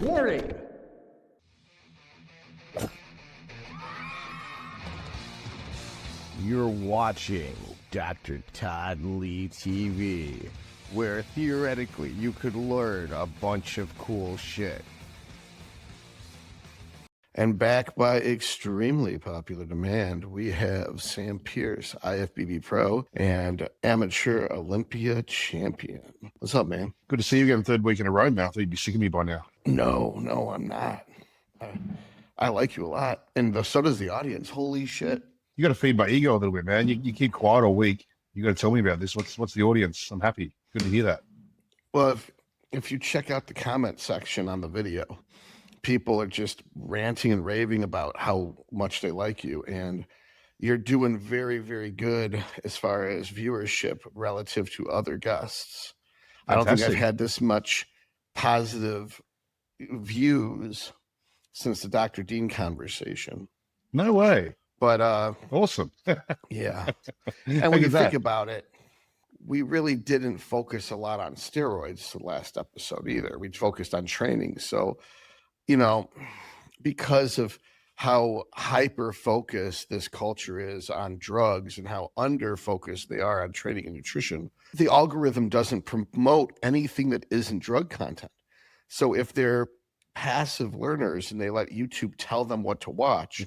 Warning! You're watching Dr. Todd Lee TV, where theoretically you could learn a bunch of cool shit. And back by extremely popular demand, we have Sam Pearce, IFBB Pro and Amateur Olympia Champion. What's up, man? Good to see you again, third week in a row now. I thought you'd be sick of me by now. No, I'm not. I like you a lot, and so does the audience. Holy shit. You got to feed my ego a little bit, man. You keep quiet all week. You got to tell me about this. What's the audience? I'm happy. Good to hear that. Well, if you check out the comment section on the video, people are just ranting and raving about how much they like you, and you're doing very, very good as far as viewership relative to other guests. Fantastic. I don't think I've had this much positive views since the Dr. Dean conversation. No way. But awesome. Yeah. And when you think about it, we really didn't focus a lot on steroids the last episode either. We focused on training. So, you know, because of how hyper focused this culture is on drugs and how under focused they are on training and nutrition, the algorithm doesn't promote anything that isn't drug content. So if they're passive learners and they let YouTube tell them what to watch,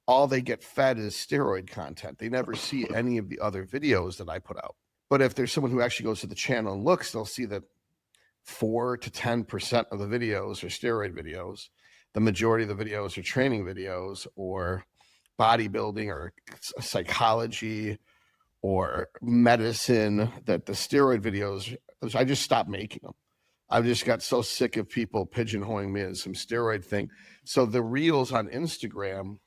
all they get fed is steroid content. They never see any of the other videos that I put out. But if there's someone who actually goes to the channel and looks, they'll see that 4 to 10% of the videos are steroid videos. The majority of the videos are training videos or bodybuilding or psychology or medicine, that the steroid videos, I just stopped making them. I've just got so sick of people pigeonholing me as some steroid thing. So the reels on Instagram,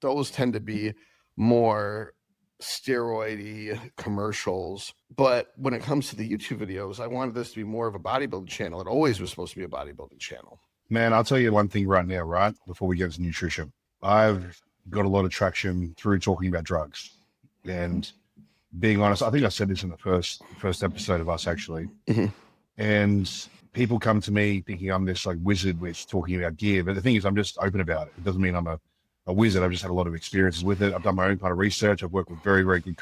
those tend to be more steroidy commercials. But when it comes to the YouTube videos, I wanted this to be more of a bodybuilding channel. It always was supposed to be a bodybuilding channel. Man, I'll tell you one thing right now, right? Before we get into nutrition, I've got a lot of traction through talking about drugs. And being honest, I think I said this in the first episode of us actually. Mm-hmm. And people come to me thinking I'm this like wizard with talking about gear. But the thing is, I'm just open about it. It doesn't mean I'm a wizard. I've just had a lot of experiences with it. I've done my own kind of research. I've worked with very, very good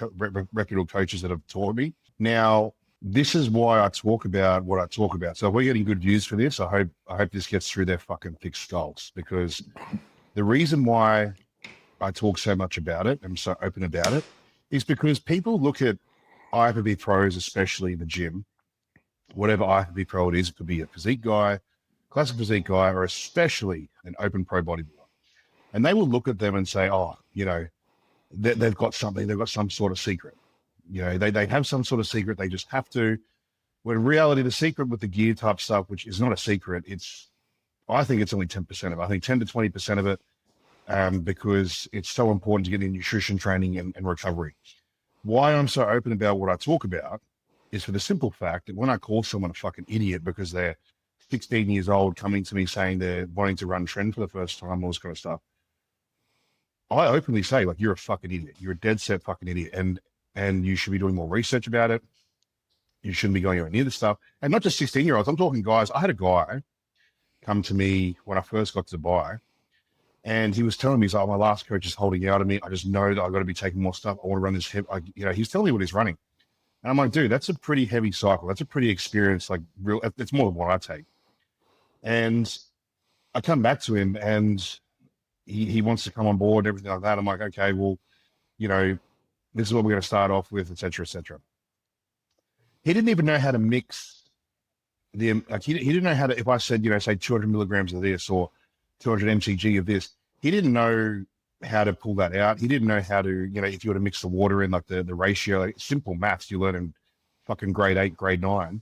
reputable coaches that have taught me. Now, this is why I talk about what I talk about. So if we're getting good views for this, I hope this gets through their fucking thick skulls, because the reason why I talk so much about it, I'm so open about it, is because people look at IFBB pros, especially in the gym, whatever IFBB pro it is, it could be a physique guy, classic physique guy, or especially an open pro bodybuilder. And they will look at them and say, oh, you know, they've got something, they've got some sort of secret. You know, they have some sort of secret, they just have to. When in reality, the secret with the gear type stuff, which is not a secret, I think it's only 10% of it. I think 10 to 20% of it, because it's so important to get in nutrition training and recovery. Why I'm so open about what I talk about is for the simple fact that when I call someone a fucking idiot because they're 16 years old coming to me saying they're wanting to run trend for the first time, all this kind of stuff, I openly say, like, you're a fucking idiot. You're a dead set fucking idiot. And you should be doing more research about it. You shouldn't be going anywhere near this stuff. And not just 16-year-olds. I'm talking guys. I had a guy come to me when I first got to Dubai, and he was telling me, he's like, oh, my last coach is holding out on me. I just know that I've got to be taking more stuff. I want to run this heavy. He's telling me what he's running. And I'm like, dude, that's a pretty heavy cycle. That's a pretty experienced, like, real, it's more than what I take. And I come back to him, and he wants to come on board and everything like that. I'm like, okay, well, you know, this is what we're going to start off with, et cetera, et cetera. He didn't even know how to mix he didn't know how to, if I said, you know, say 200 milligrams of this or 200 mcg of this, he didn't know how to pull that out. He didn't know how to, you know, if you were to mix the water in, like the ratio, like simple maths you learn in fucking grade 8, grade 9,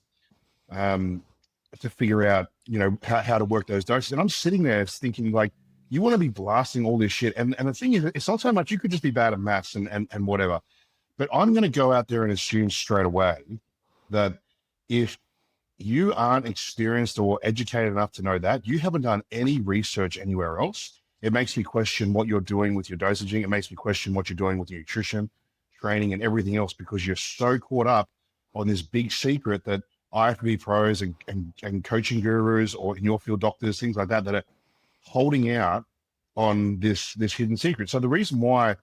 to figure out, you know, how to work those doses. And I'm sitting there thinking, like, you want to be blasting all this shit. And the thing is, it's not so much, you could just be bad at maths and whatever. But I'm going to go out there and assume straight away that if you aren't experienced or educated enough to know that, you haven't done any research anywhere else. It makes me question what you're doing with your dosaging. It makes me question what you're doing with your nutrition, training, and everything else, because you're so caught up on this big secret that IFBB pros and coaching gurus or in your field doctors, things like that are holding out on this hidden secret. So the reason why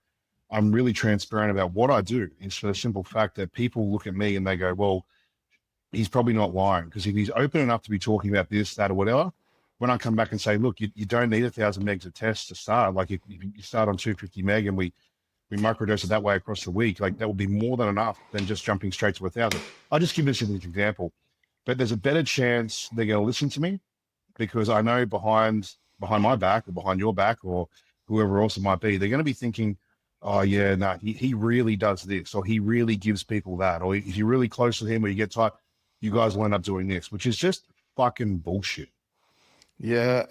I'm really transparent about what I do is for the simple fact that people look at me and they go, well, he's probably not lying, because if he's open enough to be talking about this, that, or whatever, when I come back and say, look, you don't need 1,000 megs of tests to start. Like if you start on 250 meg and we microdose it that way across the week, like that will be more than enough than just jumping straight to 1,000. I'll just give this as an example, but there's a better chance they're going to listen to me, because I know behind my back or behind your back or whoever else it might be, they're going to be thinking, oh yeah, no, he really does this, or he really gives people that, or if you're really close to him or you get tight, you guys will end up doing this, which is just fucking bullshit. Yeah.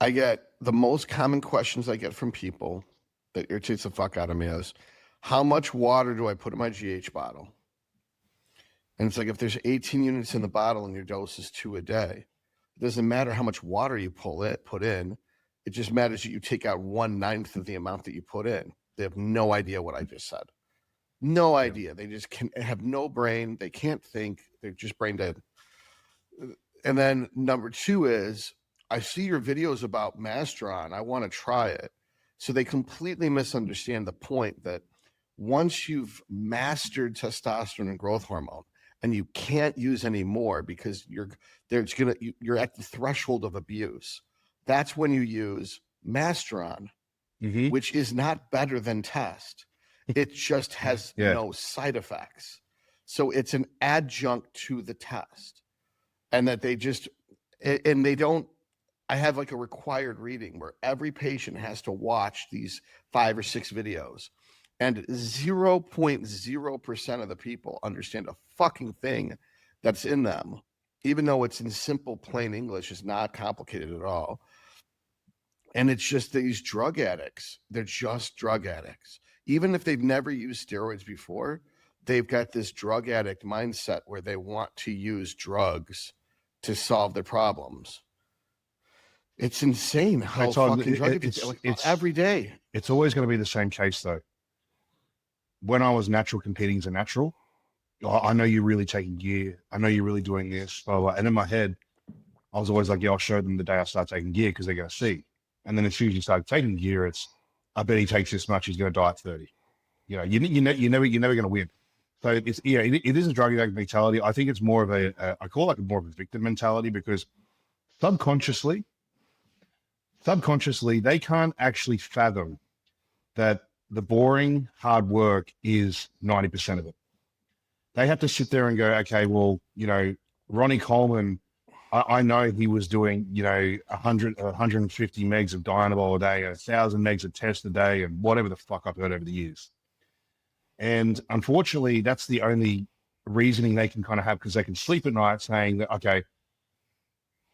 I get the most common questions I get from people that irritates the fuck out of me is, how much water do I put in my GH bottle? And it's like, if there's 18 units in the bottle and your dose is 2 a day, it doesn't matter how much water you put in. It just matters that you take out 1/9 of the amount that you put in. They have no idea what I just said. No idea. They just have no brain. They can't think. They're just brain dead. And then number 2 is, I see your videos about Masteron. I want to try it. So they completely misunderstand the point that once you've mastered testosterone and growth hormone and you can't use any more because you're at the threshold of abuse, that's when you use Masteron, which is not better than test. It just has no side effects. So it's an adjunct to the test. And that I have like a required reading where every patient has to watch these 5 or 6 videos, and 0.0% of the people understand a fucking thing that's in them, even though it's in simple, plain English. It's not complicated at all. And it's just these drug addicts. They're just drug addicts. Even if they've never used steroids before, they've got this drug addict mindset where they want to use drugs to solve their problems. It's insane how fucking drug it's every day. It's always going to be the same case though. When I was natural competing as a natural, I know you're really taking gear. I know you're really doing this, blah, blah. And in my head, I was always like, yeah, I'll show them the day I start taking gear because they're going to see. And then as soon as you start taking gear, it's, I bet he takes this much, he's going to die at 30. You know, you're never going to win. So it's, it is a drug addict mentality. I think it's more of I call it more of a victim mentality, because subconsciously, they can't actually fathom that the boring, hard work is 90% of it. They have to sit there and go, okay, well, you know, Ronnie Coleman, I know he was doing, you know, 150 megs of Dynabol a day, 1,000 megs of test a day, and whatever the fuck I've heard over the years. And unfortunately, that's the only reasoning they can kind of have, because they can sleep at night saying that, okay,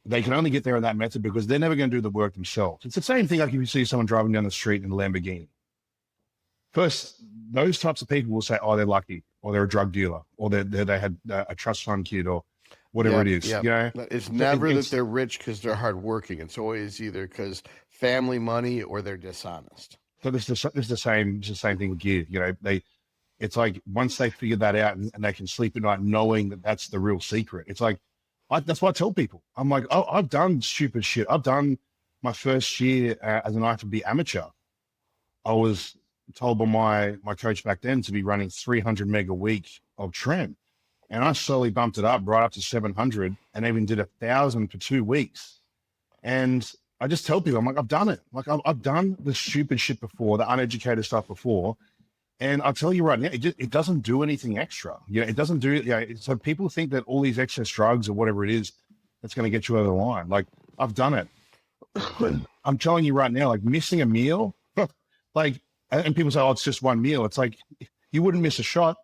they can only get there in that method because they're never going to do the work themselves. It's the same thing like if you see someone driving down the street in a Lamborghini. First, those types of people will say, oh, they're lucky, or they're a drug dealer, or they had a trust fund kid, or whatever it is. You know? It's never that they're rich because they're hardworking. It's always either because family money or they're dishonest. So this is the same thing with gear. You know, it's like once they figure that out and they can sleep at night knowing that that's the real secret. It's like, that's what I tell people. I'm like, oh, I've done stupid shit. I've done my first year as an IFBB amateur. I was told by my coach back then to be running 300 meg a week of trim. And I slowly bumped it up right up to 700 and even did 1,000 for 2 weeks. And I just tell people, I'm like, I've done it. Like I've done the stupid shit before, the uneducated stuff before. And I'll tell you right now, it doesn't do anything extra. You know, it doesn't do, you know, so people think that all these excess drugs or whatever it is, that's going to get you over the line. Like I've done it. I'm telling you right now, like missing a meal, like, and people say, oh, it's just one meal. It's like, you wouldn't miss a shot,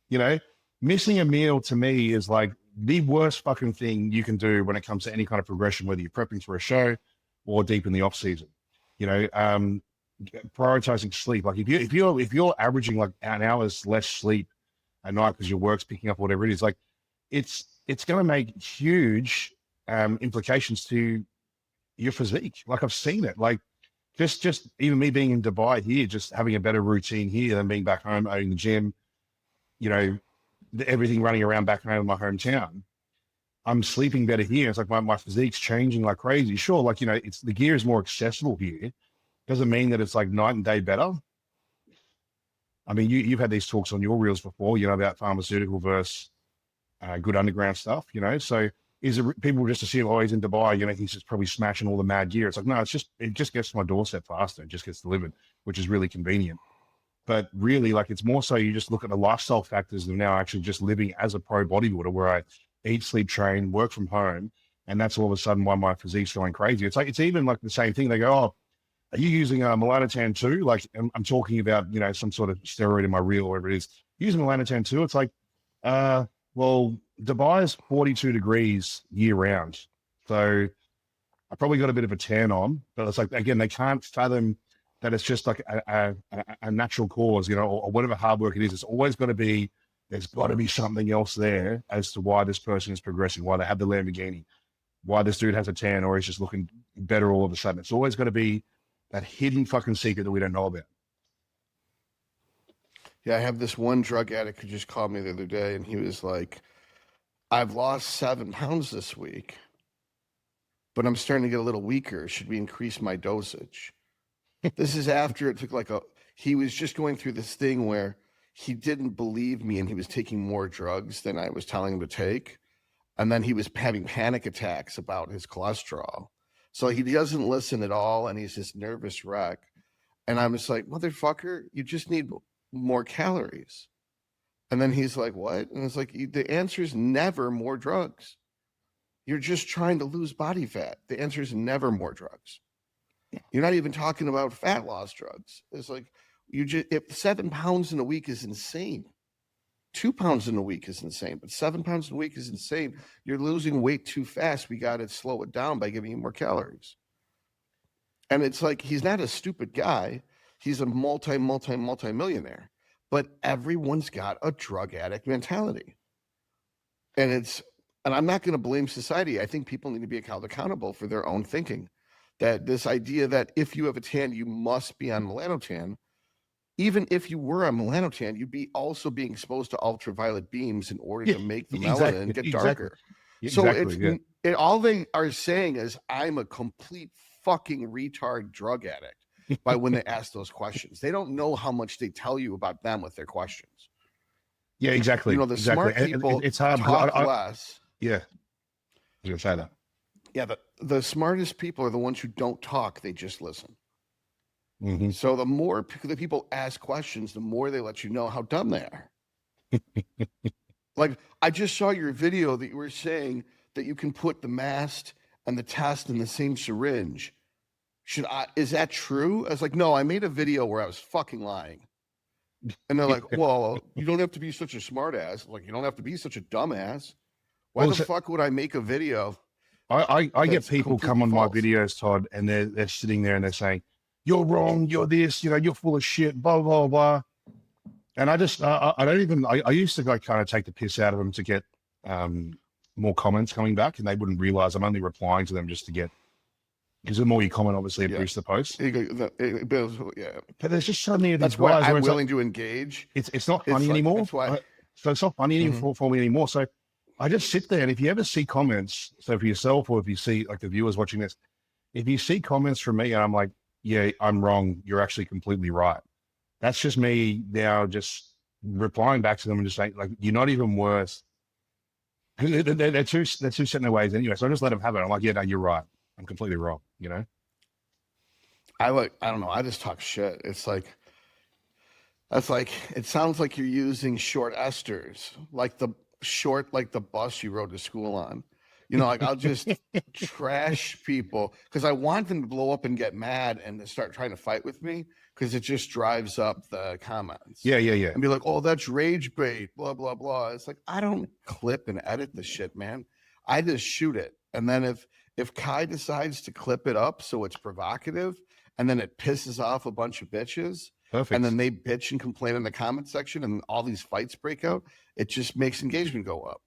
you know, missing a meal to me is like the worst fucking thing you can do when it comes to any kind of progression, whether you're prepping for a show or deep in the off season, you know, prioritizing sleep. Like if you're averaging like an hour's less sleep at night because your work's picking up whatever it is, like it's going to make huge implications to your physique. Like I've seen it. Like just even me being in Dubai here, just having a better routine here than being back home owning the gym, you know, everything running around back home in my hometown. I'm sleeping better here. It's like my physique's changing like crazy. Sure, like, you know, it's the gear is more accessible here. Doesn't mean that it's like night and day better. I mean, you've had these talks on your reels before, you know, about pharmaceutical versus good underground stuff, you know. So is it people just assume, oh, he's in Dubai, you know, he's just probably smashing all the mad gear. It's like, no, it just gets to my doorstep faster. It just gets delivered, which is really convenient. But really, like, it's more so you just look at the lifestyle factors of now actually just living as a pro bodybuilder where I eat, sleep, train, work from home. And that's all of a sudden why my physique's going crazy. It's like, it's even like the same thing. They go, oh, are you using melanotan too? Like, I'm talking about, you know, some sort of steroid in my reel or whatever it is. Using melanotan too? It's like, well, Dubai is 42 degrees year round. So I probably got a bit of a tan on, but it's like, again, they can't fathom that it's just like a natural cause, you know, or whatever hard work it is. It's always got to be, there's got to be something else there as to why this person is progressing, why they have the Lamborghini, why this dude has a tan or he's just looking better all of a sudden. It's always got to be that hidden fucking secret that we don't know about. Yeah, I have this one drug addict who just called me the other day, and he was like, I've lost 7 pounds this week, but I'm starting to get a little weaker. Should we increase my dosage? This is after it took he was just going through this thing where he didn't believe me and he was taking more drugs than I was telling him to take. And then he was having panic attacks about his cholesterol. So he doesn't listen at all, and he's this nervous wreck. And I'm just like, motherfucker, you just need more calories. And then he's like, what? And it's like, the answer is never more drugs. You're just trying to lose body fat. The answer is never more drugs. You're not even talking about fat loss drugs. It's like, if 7 pounds in a week is insane, 2 pounds in a week is insane, but 7 pounds in a week is insane. You're losing weight too fast. We got to slow it down by giving you more calories. And it's like, he's not a stupid guy. He's a multi-millionaire, but everyone's got a drug addict mentality. And I'm not going to blame society. I think people need to be held accountable for their own thinking. That this idea that if you have a tan, you must be on melanotan. Even if you were on melanotan, you'd be also being exposed to ultraviolet beams in order to make the melanin get darker. So all they are saying is, I'm a complete fucking retard drug addict by when they ask those questions. They don't know how much they tell you about them with their questions. Yeah, exactly. You know, the smart people it's hard talk less. Yeah. I was going to say that. Yeah, the smartest people are the ones who don't talk, they just listen. Mm-hmm. So the more the people ask questions, the more they let you know how dumb they are. Like, I just saw your video that you were saying that you can put the mast and the test in the same syringe. Is that true? I was like, no, I made a video where I was fucking lying. And they're like, well, you don't have to be such a smart ass. Like, you don't have to be such a dumbass. Why the fuck would I make a video? I get people come on my videos, Todd, and they're sitting there and they're saying, you're wrong, you're this, you know, you're full of shit, blah, blah, blah. And I just, I don't even, I used to like kind of take the piss out of them to get more comments coming back, and they wouldn't realize I'm only replying to them just to get, because the more you comment, obviously, it boosts the post. Yeah. But there's just so many of these That's why guys I'm willing to engage. It's not funny anymore. That's why. So it's not funny for me anymore. So I just sit there, and if you ever see comments, so for yourself, or if you see like the viewers watching this, if you see comments from me and I'm like, yeah, I'm wrong, you're actually completely right. That's just me now just replying back to them and just saying, like, you're not even worth, they're too set in their ways anyway. So I just let them have it. I'm like, yeah, no, you're right. I'm completely wrong, you know? I don't know. I just talk shit. It's like, it sounds like you're using short esters, like the bus you rode to school on. You know, like, I'll just trash people because I want them to blow up and get mad and start trying to fight with me, because it just drives up the comments. Yeah. And be like, oh, that's rage bait, blah, blah, blah. It's like, I don't clip and edit the shit, man. I just shoot it. And then if Kai decides to clip it up so it's provocative, and then it pisses off a bunch of bitches, perfect, and then they bitch and complain in the comment section and all these fights break out, it just makes engagement go up.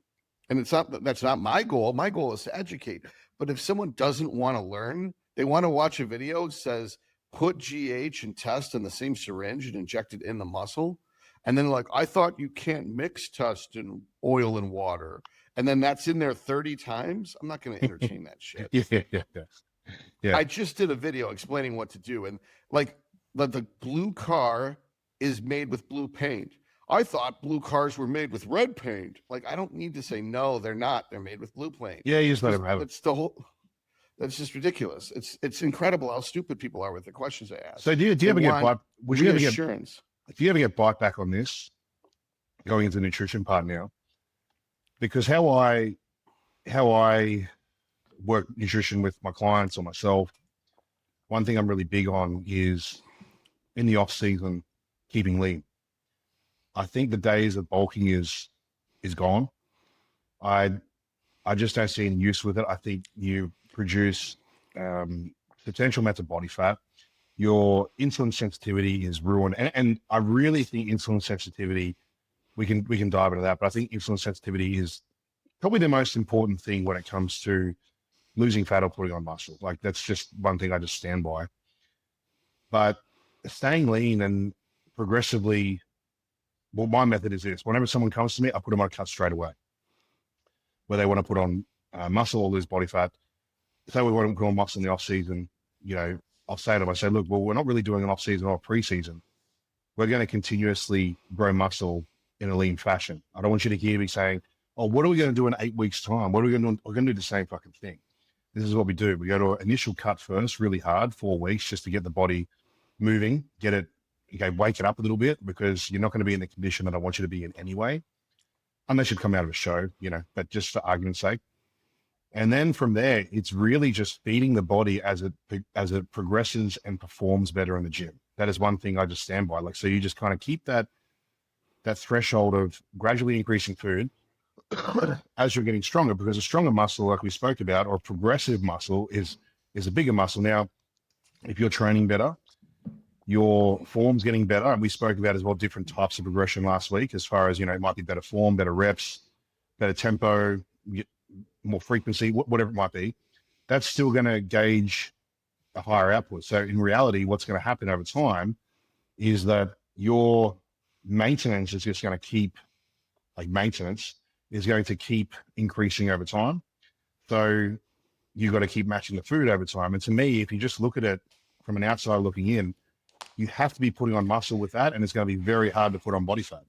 And that's not my goal. My goal is to educate. But if someone doesn't want to learn, they want to watch a video that says, put GH and test in the same syringe and inject it in the muscle, And then like, I thought you can't mix test and oil and water. And then that's in there 30 times. I'm not going to entertain that shit. Yeah. I just did a video explaining what to do. And like the blue car is made with blue paint. I thought blue cars were made with red paint. Like, I don't need to say, no, they're not. They're made with blue paint. Yeah, you just let them have it. That's the whole, that's just ridiculous. It's incredible how stupid people are with the questions they ask. So do you ever get bite? Would you ever get reassurance? Do you ever get bite back on this? Going into the nutrition part now, because how I work nutrition with my clients or myself, one thing I'm really big on is in the off season keeping lean. I think the days of bulking is gone. I just don't see any use with it. I think you produce substantial amounts of body fat. Your insulin sensitivity is ruined, and I really think insulin sensitivity. We can dive into that, but I think insulin sensitivity is probably the most important thing when it comes to losing fat or putting on muscle. Like, that's just one thing I just stand by. But staying lean and progressively, well, my method is this: whenever someone comes to me, I put them on a cut straight away. Where they want to put on muscle or lose body fat, say we want to put on muscle in the off season, you know, I'll say to them, I say, look, well, we're not really doing an off season or a pre-season. We're going to continuously grow muscle in a lean fashion. I don't want you to hear me saying, oh, what are we going to do in 8 weeks' time? What are we going to do? We're going to do the same fucking thing. This is what we do. We go to an initial cut first, really hard, 4 weeks, just to get the body moving, get it, okay, wake it up a little bit, because you're not going to be in the condition that I want you to be in anyway, unless you come out of a show, you know, but just for argument's sake. And then from there, it's really just feeding the body as it progresses and performs better in the gym. That is one thing I just stand by. Like, so you just kind of keep that threshold of gradually increasing food as you're getting stronger, because a stronger muscle, like we spoke about, or progressive muscle is a bigger muscle. Now, if you're training better, your form's getting better. And we spoke about as well different types of progression last week, as far as, you know, it might be better form, better reps, better tempo, more frequency, whatever it might be. That's still going to gauge a higher output. So in reality, what's going to happen over time is that your maintenance is just going to keep, like, maintenance is going to keep increasing over time. So you've got to keep matching the food over time. And to me, if you just look at it from an outside looking in, you have to be putting on muscle with that, and it's going to be very hard to put on body fat.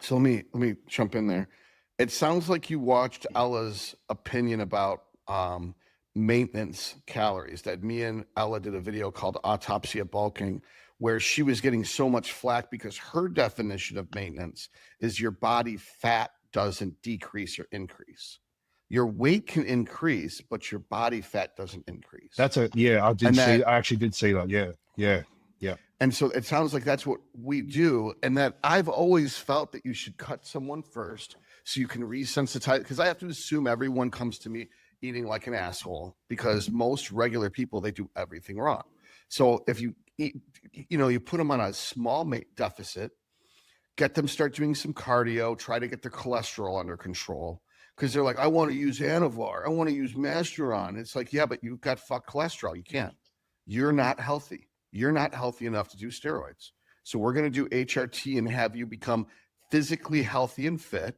So let me jump in there. It sounds like you watched Ella's opinion about maintenance calories. That me and Ella did a video called Autopsy of Bulking, where she was getting so much flack because her definition of maintenance is your body fat doesn't decrease or increase. Your weight can increase, but your body fat doesn't increase. I actually did see that. Yeah. And so it sounds like that's what we do. And that I've always felt that you should cut someone first so you can resensitize, because I have to assume everyone comes to me eating like an asshole, because most regular people, they do everything wrong. So if you eat, you know, you put them on a small deficit, get them start doing some cardio, try to get their cholesterol under control. Because they're like, I want to use Anavar, I want to use Masteron. It's like, yeah, but you've got fuck cholesterol. You can't. You're not healthy. You're not healthy enough to do steroids. So we're going to do HRT and have you become physically healthy and fit,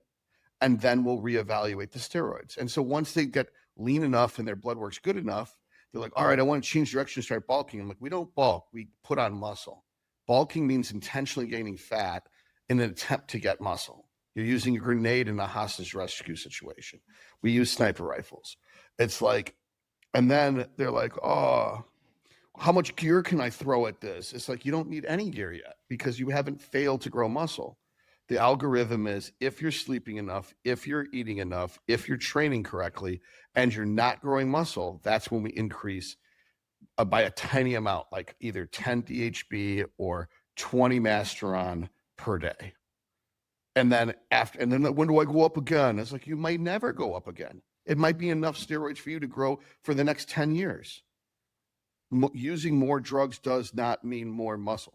and then we'll reevaluate the steroids. And so once they get lean enough and their blood work's good enough, they're like, all right, I want to change direction and start bulking. I'm like, we don't bulk, we put on muscle. Bulking means intentionally gaining fat in an attempt to get muscle. You're using a grenade in a hostage rescue situation. We use sniper rifles. It's like, and then they're like, oh, how much gear can I throw at this? It's like, you don't need any gear yet, because you haven't failed to grow muscle. The algorithm is, if you're sleeping enough, if you're eating enough, if you're training correctly, and you're not growing muscle, that's when we increase by a tiny amount, like either 10 DHB or 20 Masteron per day. And then when do I go up again? It's like, you might never go up again. It might be enough steroids for you to grow for the next 10 years. Using more drugs does not mean more muscle.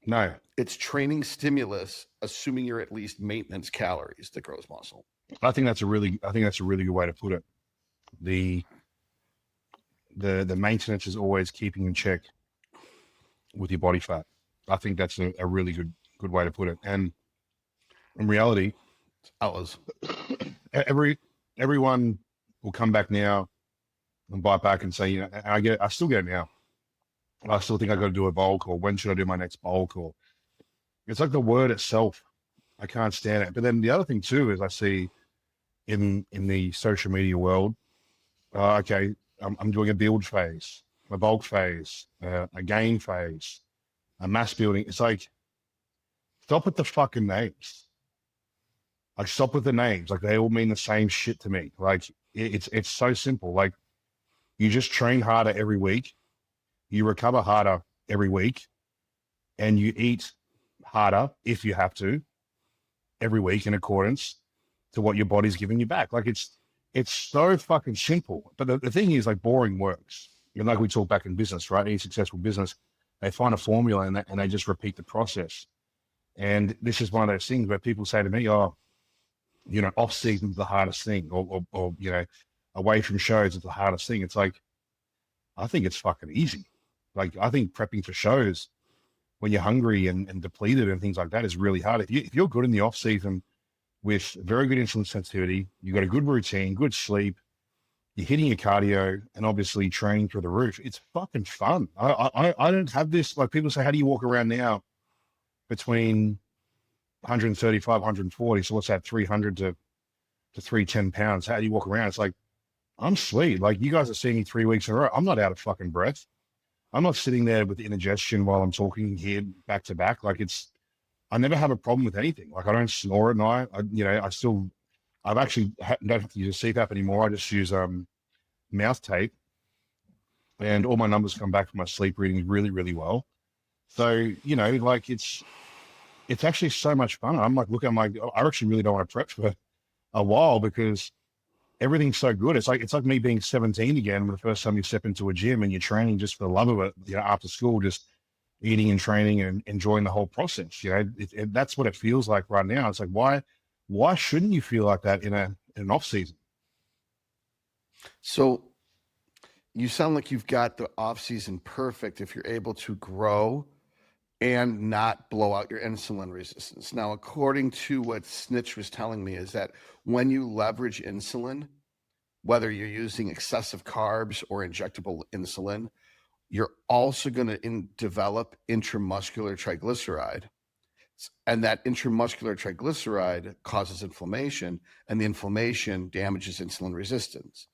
No, it's training stimulus, assuming you're at least maintenance calories, that grows muscle. I think that's a really good way to put it. The maintenance is always keeping in check with your body fat. I think that's a really good good way to put it. And in reality, everyone will come back now and bite back and say, and I still get it now. I still think I got to do a bulk, or when should I do my next bulk? Or it's like the word itself. I can't stand it. But then the other thing too is I see in the social media world, okay, I'm doing a build phase, a bulk phase, a gain phase, a mass building. It's like, stop with the fucking names. Like, stop with the names. Like, they all mean the same shit to me. Like, it's so simple. Like, you just train harder every week, you recover harder every week, and you eat harder if you have to every week in accordance to what your body's giving you back. Like, it's so fucking simple. But the thing is, like, boring works. Like we talk back in business, right? Any successful business, they find a formula and they just repeat the process. And this is one of those things where people say to me, oh, off season's the hardest thing, or away from shows is the hardest thing. It's like, I think it's fucking easy. Like, I think prepping for shows when you're hungry and depleted and things like that is really hard. If you're good in the off season with very good insulin sensitivity, you've got a good routine, good sleep, you're hitting your cardio, and obviously training through the roof, it's fucking fun. I don't have this, like, people say, how do you walk around now between 135, 140? So what's that, 300 to 310 pounds? How do you walk around? It's like, I'm sweet. Like, you guys are seeing me 3 weeks in a row. I'm not out of fucking breath. I'm not sitting there with indigestion while I'm talking here back to back. Like, I never have a problem with anything. Like, I don't snore at night. I've actually don't have to use a CPAP anymore. I just use mouth tape, and all my numbers come back from my sleep reading really, really well. So, like, it's actually so much fun. I'm like, I actually really don't want to prep for a while because everything's so good. It's like me being 17 again, the first time you step into a gym and you're training just for the love of it, after school, just eating and training and enjoying the whole process. That's what it feels like right now. It's like, why shouldn't you feel like that in an off season? So you sound like you've got the off season perfect if you're able to grow and not blow out your insulin resistance. Now, according to what Snitch was telling me, is that when you leverage insulin, whether you're using excessive carbs or injectable insulin, you're also going to develop intramuscular triglyceride. And that intramuscular triglyceride causes inflammation, and the inflammation damages insulin resistance.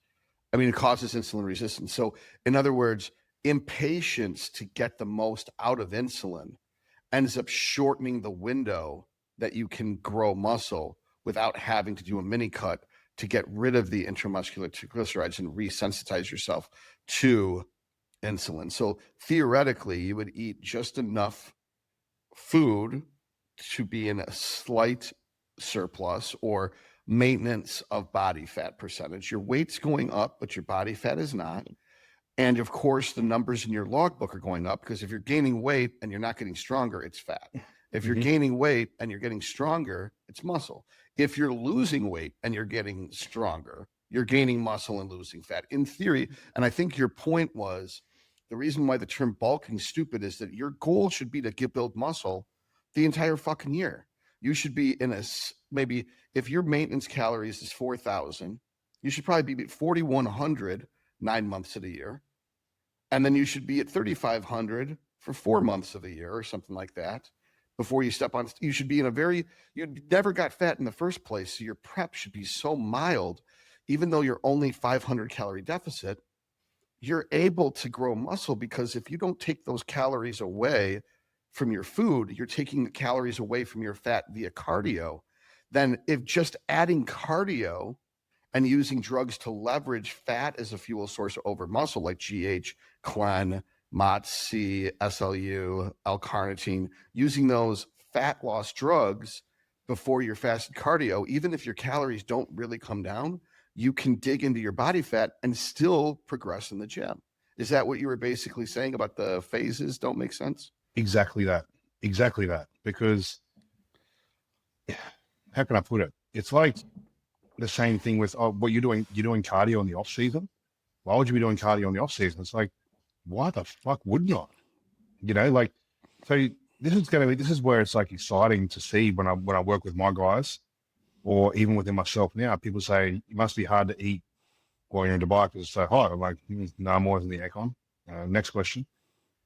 It causes insulin resistance. So, in other words, impatience to get the most out of insulin ends up shortening the window that you can grow muscle without having to do a mini cut to get rid of the intramuscular triglycerides and resensitize yourself to insulin. So theoretically, you would eat just enough food to be in a slight surplus or maintenance of body fat percentage. Your weight's going up, but your body fat is not. And of course, the numbers in your logbook are going up, because if you're gaining weight and you're not getting stronger, it's fat. If you're gaining weight and you're getting stronger, it's muscle. If you're losing weight and you're getting stronger, you're gaining muscle and losing fat. In theory, and I think your point was, the reason why the term bulking is stupid is that your goal should be to build muscle the entire fucking year. You should be maybe if your maintenance calories is 4,000, you should probably be at 4,100 9 months of the year. And then you should be at 3,500 for 4 months of the year or something like that before you step on. You should be you never got fat in the first place. So your prep should be so mild, even though you're only 500 calorie deficit, you're able to grow muscle, because if you don't take those calories away from your food, you're taking the calories away from your fat via cardio. Then if just adding cardio and using drugs to leverage fat as a fuel source over muscle, like GH, Clen, MOTS-C, SLU, L-carnitine, using those fat loss drugs before your fasted cardio, even if your calories don't really come down, you can dig into your body fat and still progress in the gym. Is that what you were basically saying about the phases don't make sense? Exactly that. Because how can I put it? It's like the same thing with what you're doing cardio in the off season. Why would you be doing cardio in the off season? It's like, why the fuck wouldn't I? So this is where it's like exciting to see when I work with my guys, or even within myself now. People say it must be hard to eat while you're in Dubai because it's so hot. I'm like, no, I'm always in the aircon. Next question.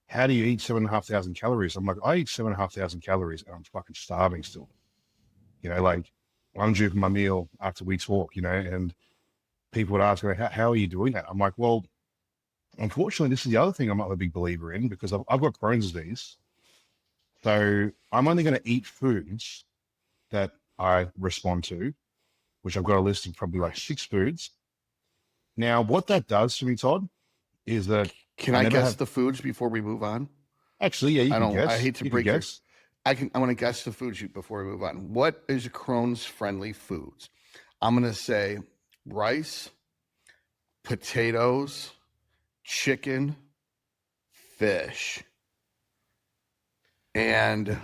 How do you eat 7,500 calories? I'm like, I eat 7,500 calories and I'm fucking starving still. You know, like I'm due for my meal after a week's walk, you know, and people would ask me, how are you doing that? I'm like, well, unfortunately, this is the other thing I'm not a big believer in because I've got Crohn's disease. So I'm only going to eat foods that I respond to, which I've got a list of probably like 6 foods. Now, what that does to me, Todd, is that Can I guess the foods before we move on? Actually, yeah, you can guess. I hate to break your. I want to guess the foods before we move on. What is Crohn's friendly foods? I'm going to say rice, potatoes, chicken, fish, and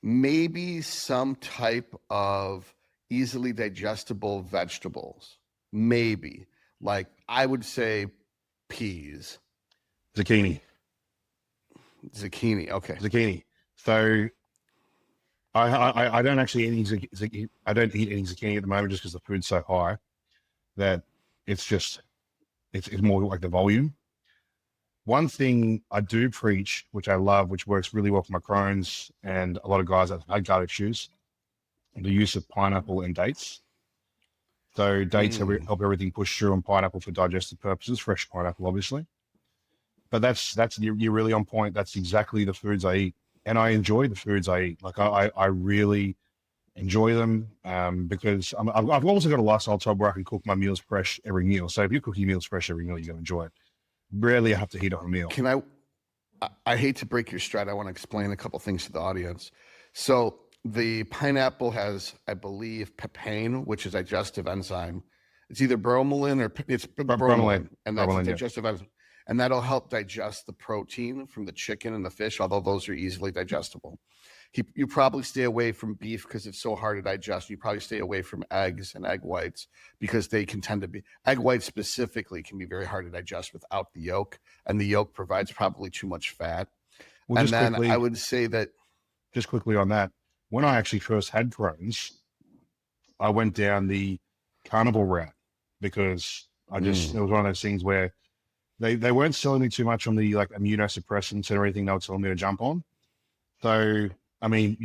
maybe some type of easily digestible vegetables. Maybe, like I would say peas. Zucchini. Okay. Zucchini. So I don't actually eat any zucchini. I don't eat any zucchini at the moment just because the food's so high that it's more like the volume. One thing I do preach, which I love, which works really well for my Crohn's and a lot of guys that have had gut issues, the use of pineapple and dates. So dates help everything push through, and pineapple for digestive purposes, fresh pineapple, obviously. But you're really on point. That's exactly the foods I eat. And I enjoy the foods I eat. Like I really enjoy them because I've also got a lifestyle type where I can cook my meals fresh every meal. So if you're cooking meals fresh every meal, you're going to enjoy it. Rarely I have to heat up a meal. I hate to break your stride. I want to explain a couple things to the audience. So the pineapple has, I believe, papain, which is a digestive enzyme. It's either bromelain or it's bromelain, and that's a digestive enzyme. And that'll help digest the protein from the chicken and the fish, although those are easily digestible. You probably stay away from beef because it's so hard to digest. You probably stay away from eggs and egg whites because they can tend to be, egg whites specifically can be very hard to digest without the yolk, and the yolk provides probably too much fat. Well, and then quickly, I would say that. Just quickly on that, when I actually first had Crohn's, I went down the carnivore route because it was one of those things where they weren't selling me too much on the like immunosuppressants and everything they were telling me to jump on. So, I mean,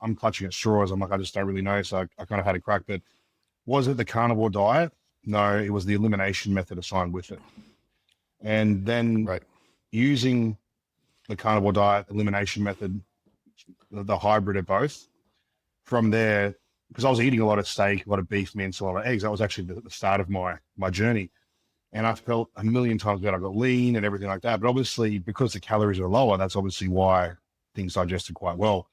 I'm clutching at straws. I'm like, I just don't really know. So I kind of had a crack, but was it the carnivore diet? No, it was the elimination method assigned with it. And then using the carnivore diet, elimination method, the hybrid of both, from there, because I was eating a lot of steak, a lot of beef mince, a lot of eggs. That was actually the start of my journey. And I felt a million times better. I got lean and everything like that. But obviously, because the calories are lower, that's obviously why things digested quite well,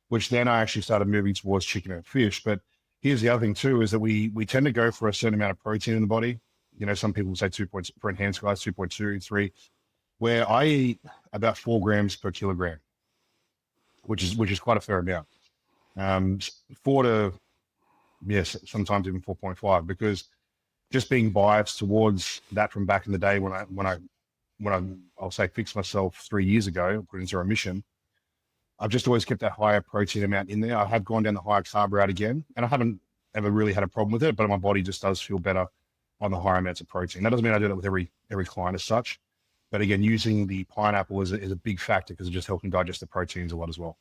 which then I actually started moving towards chicken and fish. But here's the other thing too, is that we tend to go for a certain amount of protein in the body. You know, some people say 2 points for enhanced guys, 2.2, 3, where I eat about 4 grams per kilogram, which is quite a fair amount. 4 to, yes, sometimes even 4.5, because just being biased towards that from back in the day when I'll say fixed myself 3 years ago, put into remission, I've just always kept that higher protein amount in there. I have gone down the higher carb route again, and I haven't ever really had a problem with it, but my body just does feel better on the higher amounts of protein. That doesn't mean I do that with every client as such, but again, using the pineapple is a big factor because it just helps me digest the proteins a lot as well.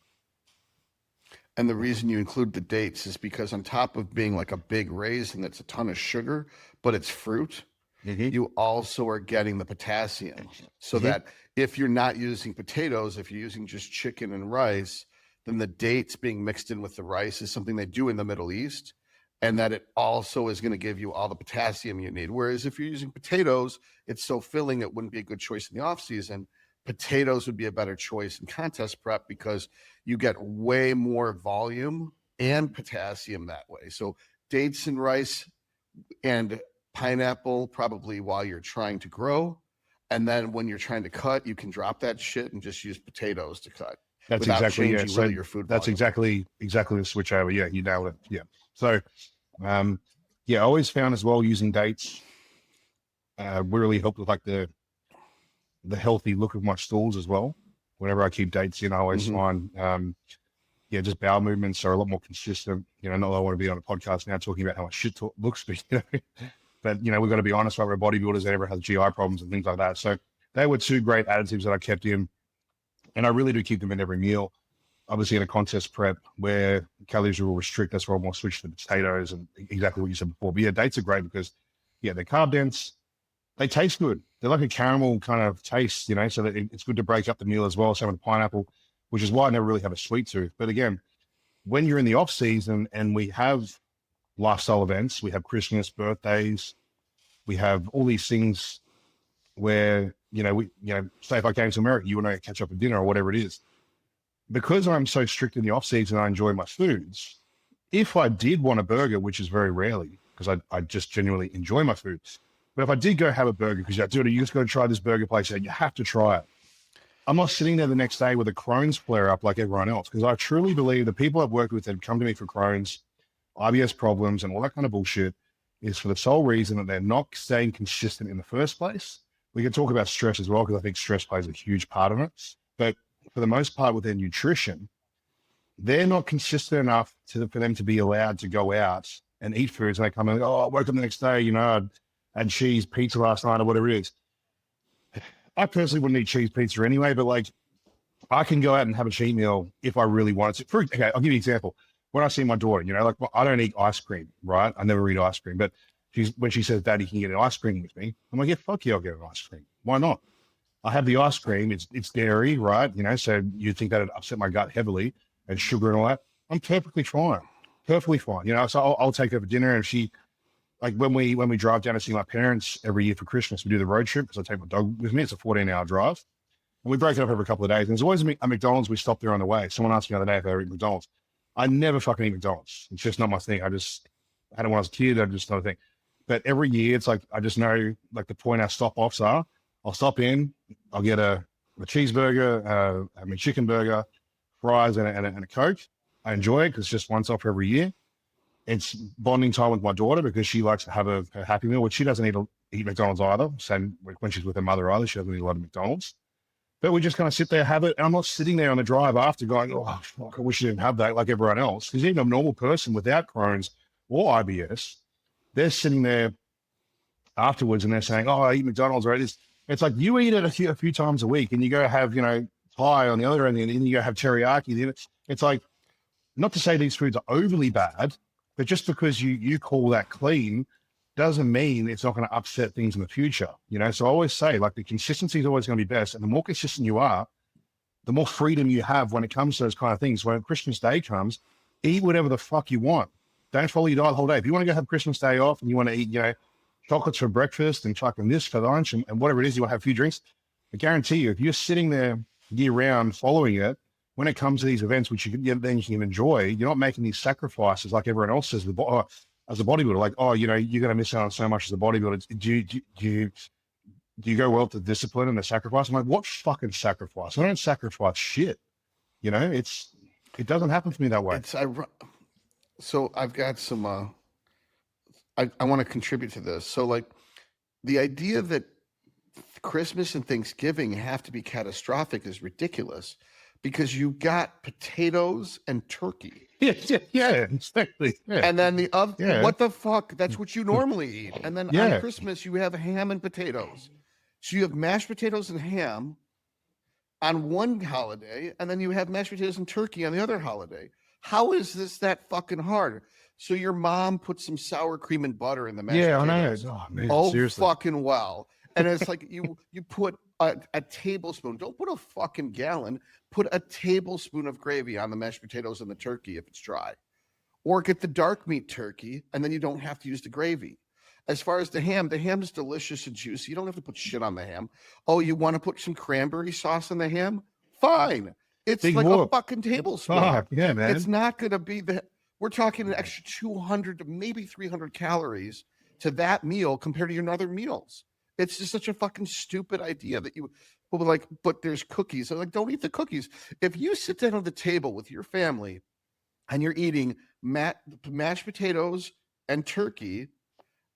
And the reason you include the dates is because on top of being like a big raisin that's a ton of sugar, but it's fruit, you also are getting the potassium. So that if you're not using potatoes, if you're using just chicken and rice, then the dates being mixed in with the rice is something they do in the Middle East, and that it also is going to give you all the potassium you need. Whereas if you're using potatoes, it's so filling, it wouldn't be a good choice in the off season. Potatoes would be a better choice in contest prep because you get way more volume and potassium that way. So dates and rice and pineapple probably while you're trying to grow. And then when you're trying to cut, you can drop that shit and just use potatoes to cut. That's exactly so your food. That's volume. exactly the switch over. Yeah, you nailed it. Yeah. So I always found as well using dates really helped with like the healthy look of my stools as well. Whenever I keep dates in, I always Mm-hmm. find, just bowel movements are a lot more consistent. Not that I want to be on a podcast now talking about how my shit looks, but, but, we've got to be honest, right? We're bodybuilders and everyone has GI problems and things like that. So they were two great additives that I kept in, and I really do keep them in every meal. Obviously in a contest prep where calories are all restrict, that's where I'm more switch to the potatoes and exactly what you said before. But yeah, dates are great because they're carb dense. They taste good. They're like a caramel kind of taste, so that it's good to break up the meal as well. Same with pineapple, which is why I never really have a sweet tooth. But again, when you're in the off season and we have lifestyle events, we have Christmas, birthdays, we have all these things where, say if I came to America, you and I catch up for dinner or whatever it is. Because I'm so strict in the off season, I enjoy my foods. If I did want a burger, which is very rarely, because I just genuinely enjoy my foods. But if I did go have a burger, because dude, you just got to try this burger place, and you have to try it. I'm not sitting there the next day with a Crohn's flare up like everyone else, because I truly believe the people I've worked with that come to me for Crohn's, IBS problems, and all that kind of bullshit is for the sole reason that they're not staying consistent in the first place. We can talk about stress as well, because I think stress plays a huge part of it. But for the most part with their nutrition, they're not consistent enough for them to be allowed to go out and eat foods. And they come in, I woke up the next day, I had cheese pizza last night or whatever it is. I personally wouldn't eat cheese pizza anyway, but like I can go out and have a cheat meal if I really wanted to. Okay, I'll give you an example. When I see my daughter, I don't eat ice cream, right? I never eat ice cream, but when she says, Daddy, can you get an ice cream with me? I'm like, yeah, fuck yeah, I'll get an ice cream. Why not? I have the ice cream. It's dairy, right? So you'd think that would upset my gut heavily, and sugar and all that. I'm perfectly fine. Perfectly fine. So I'll take her for dinner, and she, like when we drive down to see my parents every year for Christmas, we do the road trip because I take my dog with me. It's a 14-hour drive. And we break it up every couple of days. And there's always a McDonald's. We stop there on the way. Someone asked me the other day if I ever eat McDonald's. I never fucking eat McDonald's. It's just not my thing. I had it when I was a kid. I just not a thing. But every year, it's like I just know like the point our stop offs are. I'll stop in. I'll get a cheeseburger, a McChicken burger, fries, and a Coke. I enjoy it because it's just once off every year. It's bonding time with my daughter because she likes to have her Happy Meal, which she doesn't eat McDonald's either. Same when she's with her mother either. She doesn't eat a lot of McDonald's. But we just kind of sit there, have it. And I'm not sitting there on the drive after going, fuck, I wish I didn't have that like everyone else. Because even a normal person without Crohn's or IBS, they're sitting there afterwards and they're saying, I eat McDonald's, right? It's like you eat it a few times a week and you go have, pie on the other end and then you go have teriyaki. It's like, not to say these foods are overly bad, but just because you call that clean doesn't mean it's not going to upset things in the future. So I always say like the consistency is always going to be best. And the more consistent you are, the more freedom you have when it comes to those kind of things. When Christmas Day comes, eat whatever the fuck you want. Don't follow your diet the whole day. If you want to go have Christmas Day off and you want to eat, chocolates for breakfast and fucking this for lunch and whatever it is, you want to have a few drinks, I guarantee you, if you're sitting there year round following it, when it comes to these events, which then you can enjoy, you're not making these sacrifices like everyone else says as a bodybuilder, like, you're going to miss out on so much as a bodybuilder. Do you go well to discipline and the sacrifice? I'm like, what fucking sacrifice? I don't sacrifice shit. It doesn't happen for me that way. So I've got some, I want to contribute to this. So like the idea that Christmas and Thanksgiving have to be catastrophic is ridiculous because you got potatoes and turkey. Yeah, exactly. Yeah. And then the other, what the fuck? That's what you normally eat. And then on Christmas, you have ham and potatoes. So you have mashed potatoes and ham on one holiday, and then you have mashed potatoes and turkey on the other holiday. How is this that fucking hard? So your mom put some sour cream and butter in the mashed potatoes. I know. Oh, man, seriously. Fucking well. And it's like you put a tablespoon. Don't put a fucking gallon. Put a tablespoon of gravy on the mashed potatoes and the turkey if it's dry. Or get the dark meat turkey, and then you don't have to use the gravy. As far as the ham is delicious and juicy. You don't have to put shit on the ham. Oh, you want to put some cranberry sauce on the ham? Fine. It's big like a fucking tablespoon. Fuck, yeah, man. It's not going to be we're talking an extra 200 to maybe 300 calories to that meal compared to your other meals. It's just such a fucking stupid idea that you will be like, but there's cookies. I'm like, don't eat the cookies. If you sit down at the table with your family and you're eating mashed potatoes and turkey,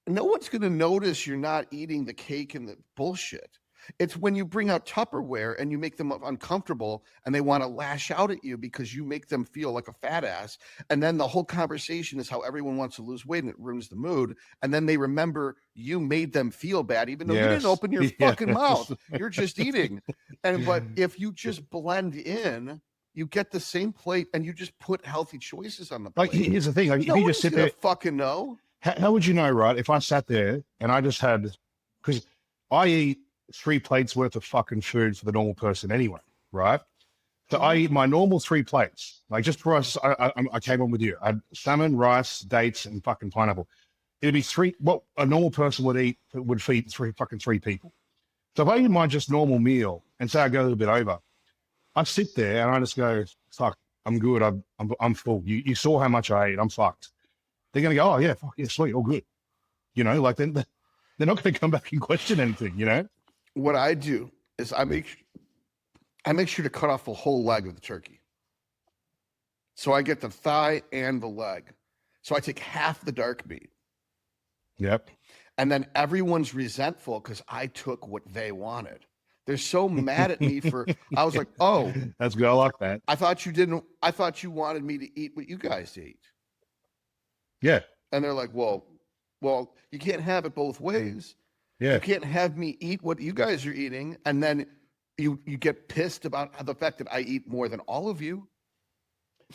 no one's going to notice you're not eating the cake and the bullshit. It's when you bring out Tupperware and you make them uncomfortable and they want to lash out at you because you make them feel like a fat ass. And then the whole conversation is how everyone wants to lose weight and it ruins the mood. And then they remember you made them feel bad, even though you didn't open your fucking mouth. You're just eating. But if you just blend in, you get the same plate and you just put healthy choices on the plate. Like, here's the thing. Like, if you just sit there, fucking know. How would you know, right? If I sat there and I just had, because I eat 3 plates worth of fucking food for the normal person anyway, right? So I eat my normal 3 plates. Like, just for us, I came on with you. I had salmon, rice, dates, and fucking pineapple. It'd be 3, what a normal person would feed 3 people. So if I eat my just normal meal and say I go a little bit over, I sit there and I just go, fuck, I'm good. I'm full. You saw how much I ate. I'm fucked. They're going to go, oh yeah, fuck yeah, sweet, all good. You know, like they're not going to come back and question anything, you know? What I do is I make sure to cut off the whole leg of the turkey. So I get the thigh and the leg. So I take half the dark meat. Yep. And then everyone's resentful because I took what they wanted. They're so mad at me I was like, oh. That's good. I like that. I thought you wanted me to eat what you guys eat. Yeah. And they're like, well, you can't have it both ways. Yeah. You can't have me eat what you guys are eating. And then you get pissed about the fact that I eat more than all of you.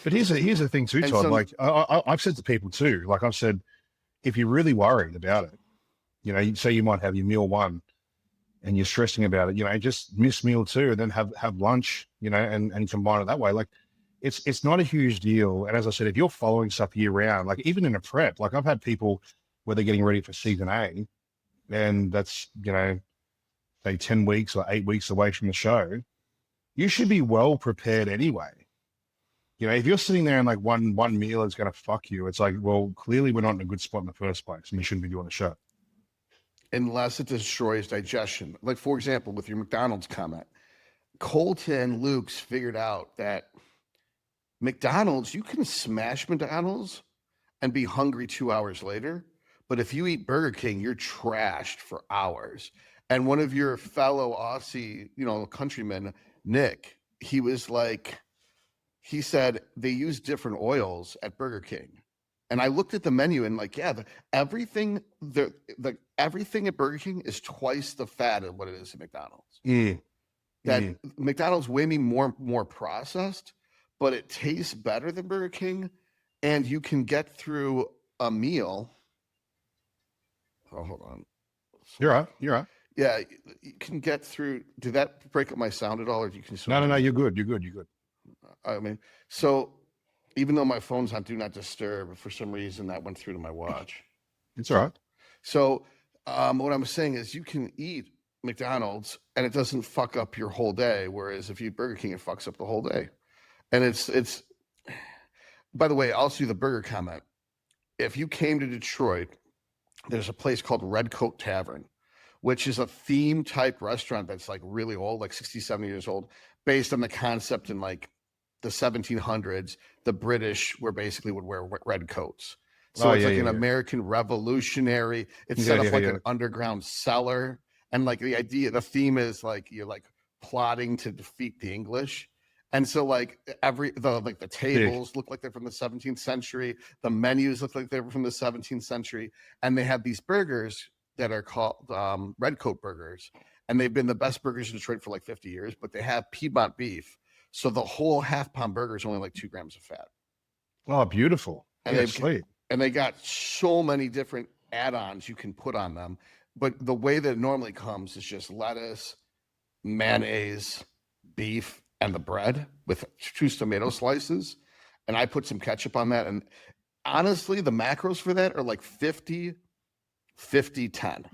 But here's the thing too, Todd. Like I've said to people too, like I've said, if you're really worried about it, you know, say you might have your meal 1 and you're stressing about it, you know, just miss meal 2 and then have lunch, you know, and combine it that way. Like, it's not a huge deal. And as I said, if you're following stuff year round, like even in a prep, like I've had people where they're getting ready for season A, and that's, you know, say 10 weeks or 8 weeks away from the show, you should be well prepared anyway. You know, if you're sitting there and like one meal is going to fuck you, it's like, well, clearly we're not in a good spot in the first place and you shouldn't be doing the show. Unless it destroys digestion. Like, for example, with your McDonald's comment, Colton and Luke's figured out that McDonald's, you can smash McDonald's and be hungry 2 hours later. But if you eat Burger King, you're trashed for hours. And one of your fellow Aussie, you know, countrymen, Nick, he was like, he said they use different oils at Burger King. And I looked at the menu and like, yeah, everything at Burger King is twice the fat of what it is at McDonald's. McDonald's way more processed, but it tastes better than Burger King, and you can get through a meal. Oh, hold on. You're right. Yeah, you can get through. Did that break up my sound at all, or you can? No. You're good. I mean, so even though my phone's on Do Not Disturb, for some reason that went through to my watch. It's all right. So what I'm saying is you can eat McDonald's and it doesn't fuck up your whole day, whereas if you eat Burger King, it fucks up the whole day. And it's by the way, I'll see the burger comment. If you came to Detroit, there's a place called Red Coat Tavern, which is a theme type restaurant that's like really old, like 60, 70 years old, based on the concept in like the 1700s. The British would wear red coats. So it's an American revolutionary. It's set up like an underground cellar. And like the theme is like you're like plotting to defeat the English. And so like the tables look like they're from the 17th century. The menus look like they were from the 17th century. And they have these burgers that are called Red Coat burgers. And they've been the best burgers in Detroit for like 50 years, but they have Piedmont beef. So the whole half-pound burger is only like 2 grams of fat. Oh, beautiful. And they got so many different add-ons you can put on them. But the way that it normally comes is just lettuce, mayonnaise, beef, and the bread with 2 tomato slices. And I put some ketchup on that. And honestly, the macros for that are like 50, 50, 10.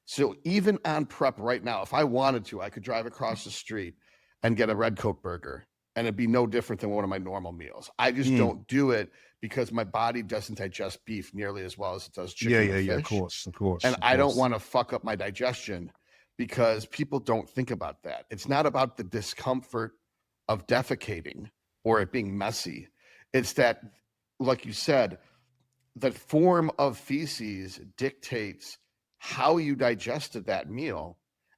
So even on prep right now, if I wanted to, I could drive across the street and get a Red Coat burger. And it'd be no different than one of my normal meals. I just don't do it because my body doesn't digest beef nearly as well as it does chicken. Yeah, of course. And I don't want to fuck up my digestion because people don't think about that. It's not about the discomfort of defecating or it being messy. It's that, like you said, the form of feces dictates how you digested that meal.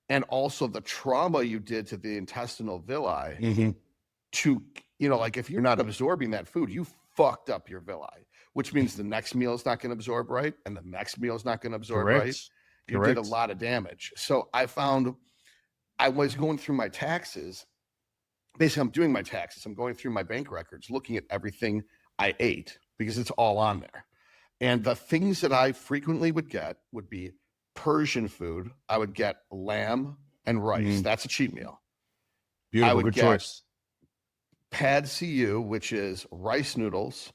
and also the trauma you did to the intestinal villi Mm-hmm. to, like if you're not absorbing that food, you fucked up your villi, which means the next meal is not going to absorb right. And the next meal is not going to absorb right. You did a lot of damage. So I found I was going through my taxes. Basically, I'm doing my taxes. I'm going through my bank records, looking at everything I ate because it's all on there. And the things that I frequently would get would be Persian food. I would get lamb and rice. That's a cheat meal. Beautiful, I would good get choice. pad cu, which is rice noodles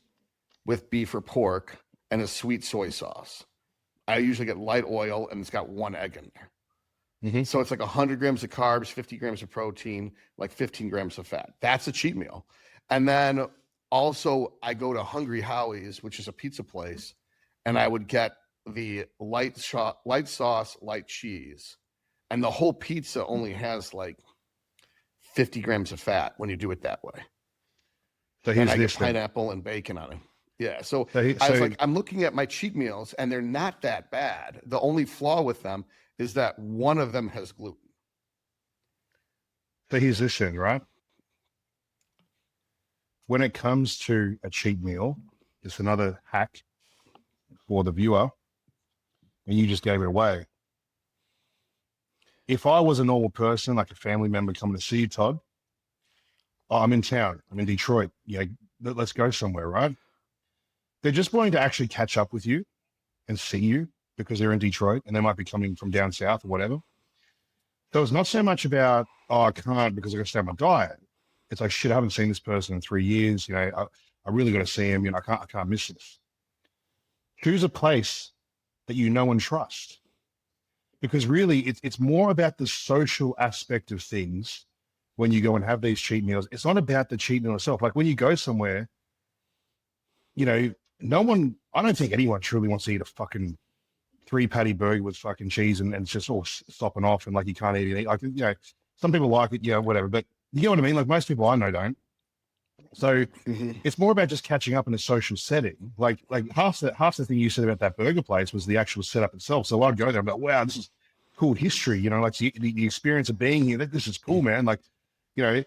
with beef or pork and a sweet soy sauce. I usually get light oil and it's got 1 egg in there. Mm-hmm. So it's like 100 grams of carbs, 50 grams of protein, like 15 grams of fat. That's a cheat meal. And then also I go to Hungry Howie's, which is a pizza place, and I would get the light sauce, light cheese. And the whole pizza only has like 50 grams of fat when you do it that way. So and I get pineapple and bacon on it. Yeah. So I was like, I'm looking at my cheat meals and they're not that bad. The only flaw with them is that one of them has gluten. So here's this thing, right? When it comes to a cheat meal, it's another hack for the viewer, and you just gave it away. If I was a normal person, like a family member coming to see you, Todd, I'm in town, I'm in Detroit, let's go somewhere, right? They're just wanting to actually catch up with you and see you because they're in Detroit and they might be coming from down south or whatever. So it's not so much about, I can't because I got to stay on my diet. It's like, shit, I haven't seen this person in 3 years. I really got to see him. I can't miss this. Choose a place that you know and trust, because really it's more about the social aspect of things. When you go and have these cheat meals, it's not about the cheat meal itself. Like when you go somewhere, no one, I don't think anyone truly wants to eat a fucking 3-patty burger with fucking cheese and it's just all stopping off and like you can't eat anything. Like, some people like it, whatever, but you know what I mean? Like most people I know don't. So it's more about just catching up in a social setting. Like half the thing you said about that burger place was the actual setup itself. So I'd go there and be like, wow, this is cool history, like the experience of being here. This is cool, man. Like, the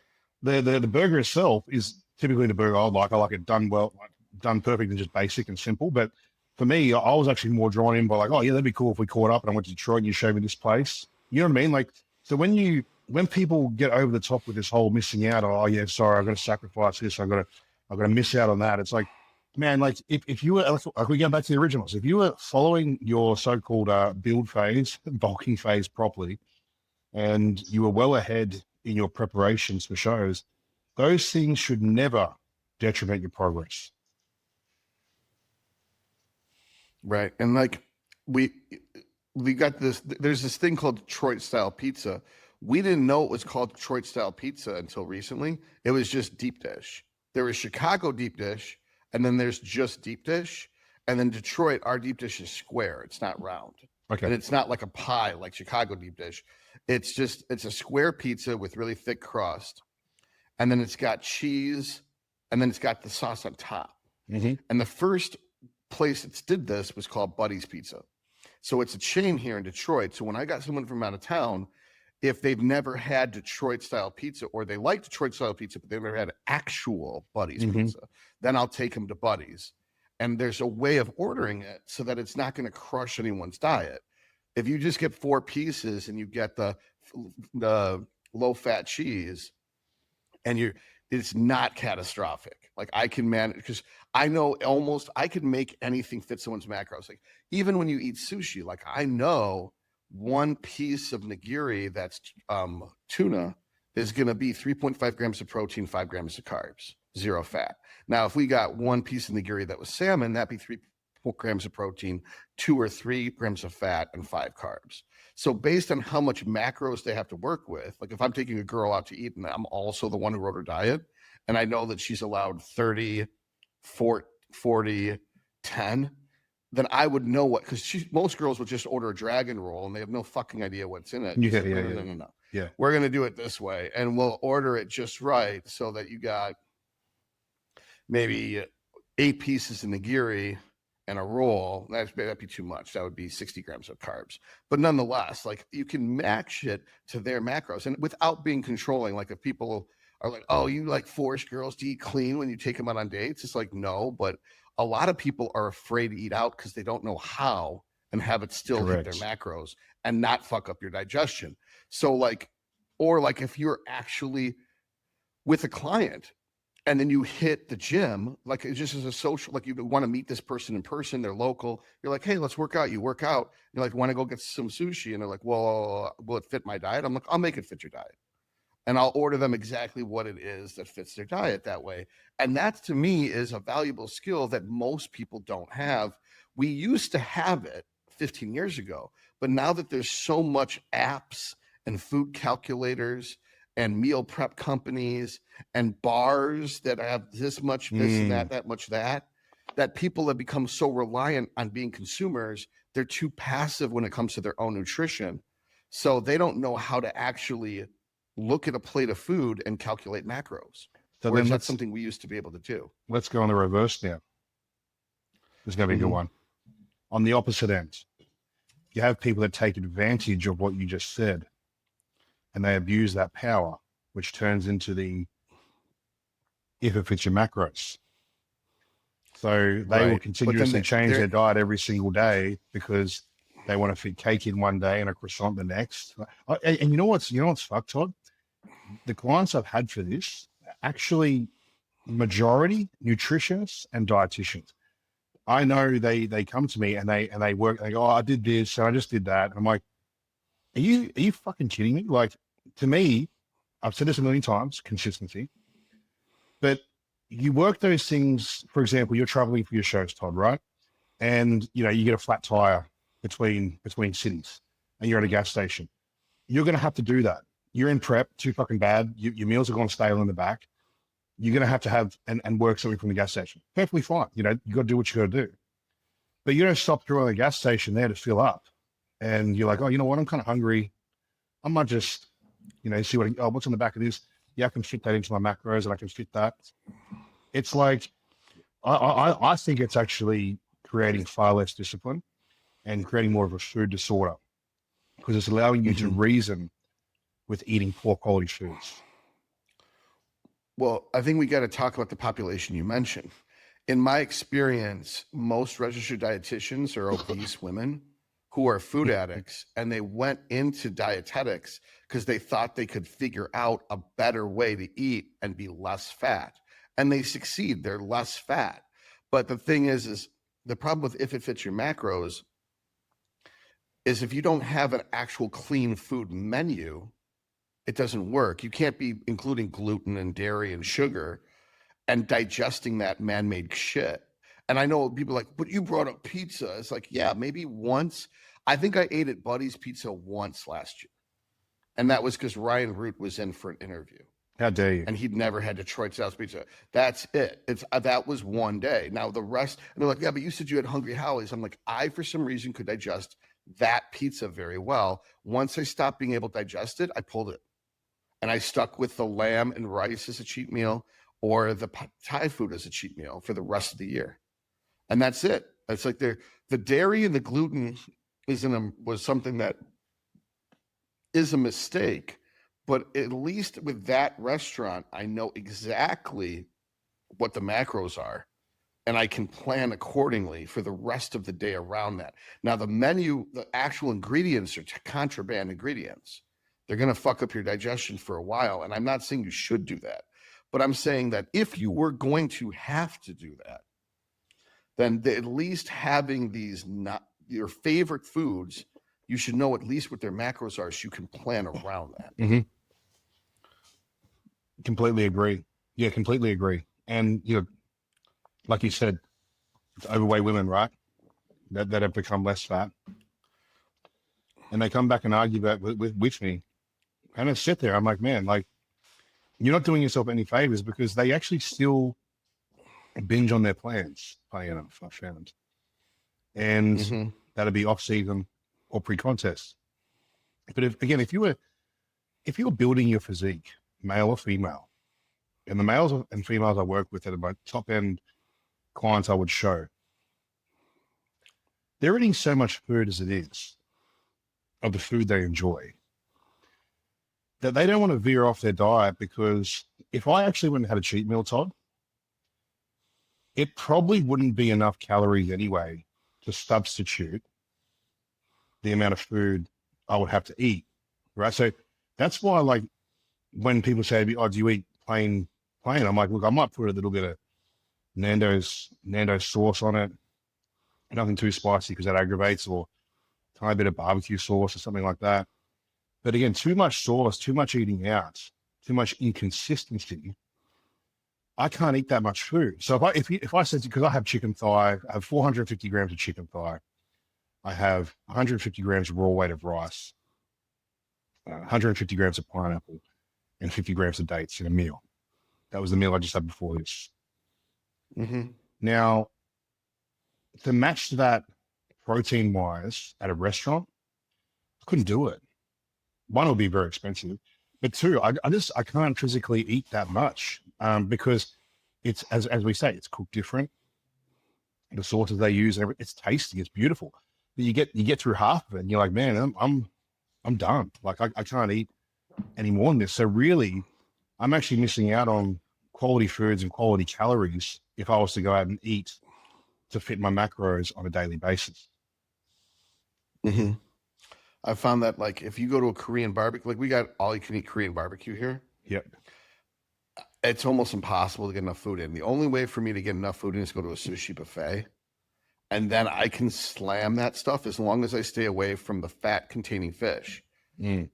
burger itself is typically the burger I like. I like it done well, done perfect and just basic and simple. But for me, I was actually more drawn in by like, oh yeah, that'd be cool if we caught up and I went to Detroit and you showed me this place. You know what I mean? Like, so when people get over the top with this whole missing out, oh yeah, sorry, I've got to sacrifice this, I've got to miss out on that. It's like, man, like if you were, like we go back to the originals, if you were following your so-called build phase, bulking phase properly, and you were well ahead in your preparations for shows, those things should never detriment your progress. Right. And like we got this, there's this thing called Detroit style pizza. We didn't know it was called Detroit style pizza until recently. It was just deep dish. There was Chicago deep dish, and then there's just deep dish. And then Detroit, our deep dish is square. It's not round. Okay. And it's not like a pie like Chicago deep dish. It's a square pizza with really thick crust. And then it's got cheese, and then it's got the sauce on top. Mm-hmm. And the first place that did this was called Buddy's Pizza. So it's a chain here in Detroit. So when I got someone from out of town, if they've never had Detroit style pizza, or they like Detroit style pizza, but they've never had actual Buddy's pizza, then I'll take them to Buddy's. And there's a way of ordering it so that it's not going to crush anyone's diet. If you just get 4 pieces and you get the low fat cheese, and it's not catastrophic. Like I can manage, because I know I can make anything fit someone's macros. Like even when you eat sushi, like I know 1 piece of nigiri that's tuna is going to be 3.5 grams of protein, 5 grams of carbs, 0 fat. Now, if we got 1 piece of nigiri that was salmon, that'd be 3 grams of protein, 2 or 3 grams of fat, and 5 carbs. So based on how much macros they have to work with, like if I'm taking a girl out to eat and I'm also the one who wrote her diet, and I know that she's allowed 30, 40, 10, then I would know what, because most girls would just order a dragon roll and they have no fucking idea what's in it. No. Yeah. We're going to do it this way, and we'll order it just right so that you got maybe 8 pieces of nigiri and a roll, that'd be too much. That would be 60 grams of carbs. But nonetheless, like you can match it to their macros and without being controlling. Like if people are like, oh, you like force girls to eat clean when you take them out on dates, it's like, no, but a lot of people are afraid to eat out because they don't know how and have it still hit their macros and not fuck up your digestion. So like, or like if you're actually with a client and then you hit the gym, like it just as a social, like you want to meet this person in person, they're local. You're like, hey, let's work out. You work out. You're like, want to go get some sushi? And they're like, well, will it fit my diet? I'm like, I'll make it fit your diet. And I'll order them exactly what it is that fits their diet that way. And that to me is a valuable skill that most people don't have. We used to have it 15 years ago, but now that there's so much apps and food calculators and meal prep companies and bars that have this much this and that much that people have become so reliant on being consumers, they're too passive when it comes to their own nutrition. So they don't know how to actually look at a plate of food and calculate macros. So then that's something we used to be able to do. Let's go on the reverse now. This is going to be a good one. On the opposite end, you have people that take advantage of what you just said, and they abuse that power, which turns into the if it fits your macros. So they will continuously change their diet every single day because they want to fit cake in one day and a croissant the next. And you know what's fucked, Todd? The clients I've had for this, actually majority nutritionists and dietitians. I know they come to me and they work, they go, oh, I did this, and I just did that. And I'm like, are you fucking kidding me? Like, to me, I've said this a million times, consistency. But you work those things, for example, you're traveling for your shows, Todd, right? And you get a flat tire between cities and you're at a gas station. You're going to have to do that. You're in prep, too fucking bad. Your meals are going to stale in the back. You're going to have and work something from the gas station. Perfectly fine. You got to do what you got to do. But you don't stop through on the gas station there to fill up. And you're like, oh, you know what? I'm kind of hungry. I might just, see what's on the back of this. Yeah, I can fit that into my macros and I can fit that. It's like, I think it's actually creating far less discipline and creating more of a food disorder because it's allowing you to reason with eating poor quality foods. Well, I think we got to talk about the population you mentioned. In my experience, most registered dietitians are obese women who are food addicts, and they went into dietetics because they thought they could figure out a better way to eat and be less fat. And they succeed. They're less fat. But the thing is the problem with if it fits your macros is if you don't have an actual clean food menu, it doesn't work. You can't be including gluten and dairy and sugar and digesting that man-made shit. And I know people are like, but you brought up pizza. It's like, yeah, maybe once. I think I ate at Buddy's Pizza once last year. And that was because Ryan Root was in for an interview. How dare you? And he'd never had Detroit South Pizza. That's it. That was one day. Now the rest, and they're like, yeah, but you said you had Hungry Howie's. I'm like, I, for some reason, could digest that pizza very well. Once I stopped being able to digest it, I pulled it. And I stuck with the lamb and rice as a cheat meal or the Thai food as a cheat meal for the rest of the year. And that's it. It's like the dairy and the gluten was something that is a mistake. But at least with that restaurant, I know exactly what the macros are, and I can plan accordingly for the rest of the day around that. Now, the menu, the actual ingredients are contraband ingredients. They're going to fuck up your digestion for a while, and I'm not saying you should do that, but I'm saying that if you were going to have to do that, then at least having these your favorite foods, you should know at least what their macros are so you can plan around that. Mm-hmm. Completely agree. Yeah, completely agree. And, like you said, it's overweight women, right? That have become less fat. And they come back and argue that with me. And I sit there, I'm like, man, like, you're not doing yourself any favors because they actually still binge on their plans, funny enough, I found. And that'd be off season or pre-contest. But if you were building your physique, male or female, and the males and females I work with that are my top end clients I would show, they're eating so much food as it is of the food they enjoy that they don't want to veer off their diet, because if I actually went and had a cheat meal, Todd, it probably wouldn't be enough calories anyway to substitute the amount of food I would have to eat, right? So that's why, like, when people say to me, "Oh, do you eat plain?" I'm like, look, I might put a little bit of Nando's sauce on it, nothing too spicy because that aggravates, or a tiny bit of barbecue sauce or something like that. But again, too much sauce, too much eating out, too much inconsistency. I can't eat that much food. So if I said, because I have chicken thigh, I have 450 grams of chicken thigh, I have 150 grams of raw weight of rice, 150 grams of pineapple, and 50 grams of dates in a meal. That was the meal I just had before this. Mm-hmm. Now, to match that protein wise at a restaurant, I couldn't do it. One, would be very expensive, but two, I can't physically eat that much, because it's, as we say, it's cooked different. The sauces they use, it's tasty, it's beautiful. But you get through half of it and you're like, man, I'm done. Like I can't eat any more than this. So really, I'm actually missing out on quality foods and quality calories if I was to go out and eat to fit my macros on a daily basis. Mm-hmm. I found that, like, if you go to a Korean barbecue, like we got all you can eat Korean barbecue here. Yep. It's almost impossible to get enough food in. The only way for me to get enough food in is go to a sushi buffet. And then I can slam that stuff as long as I stay away from the fat containing fish.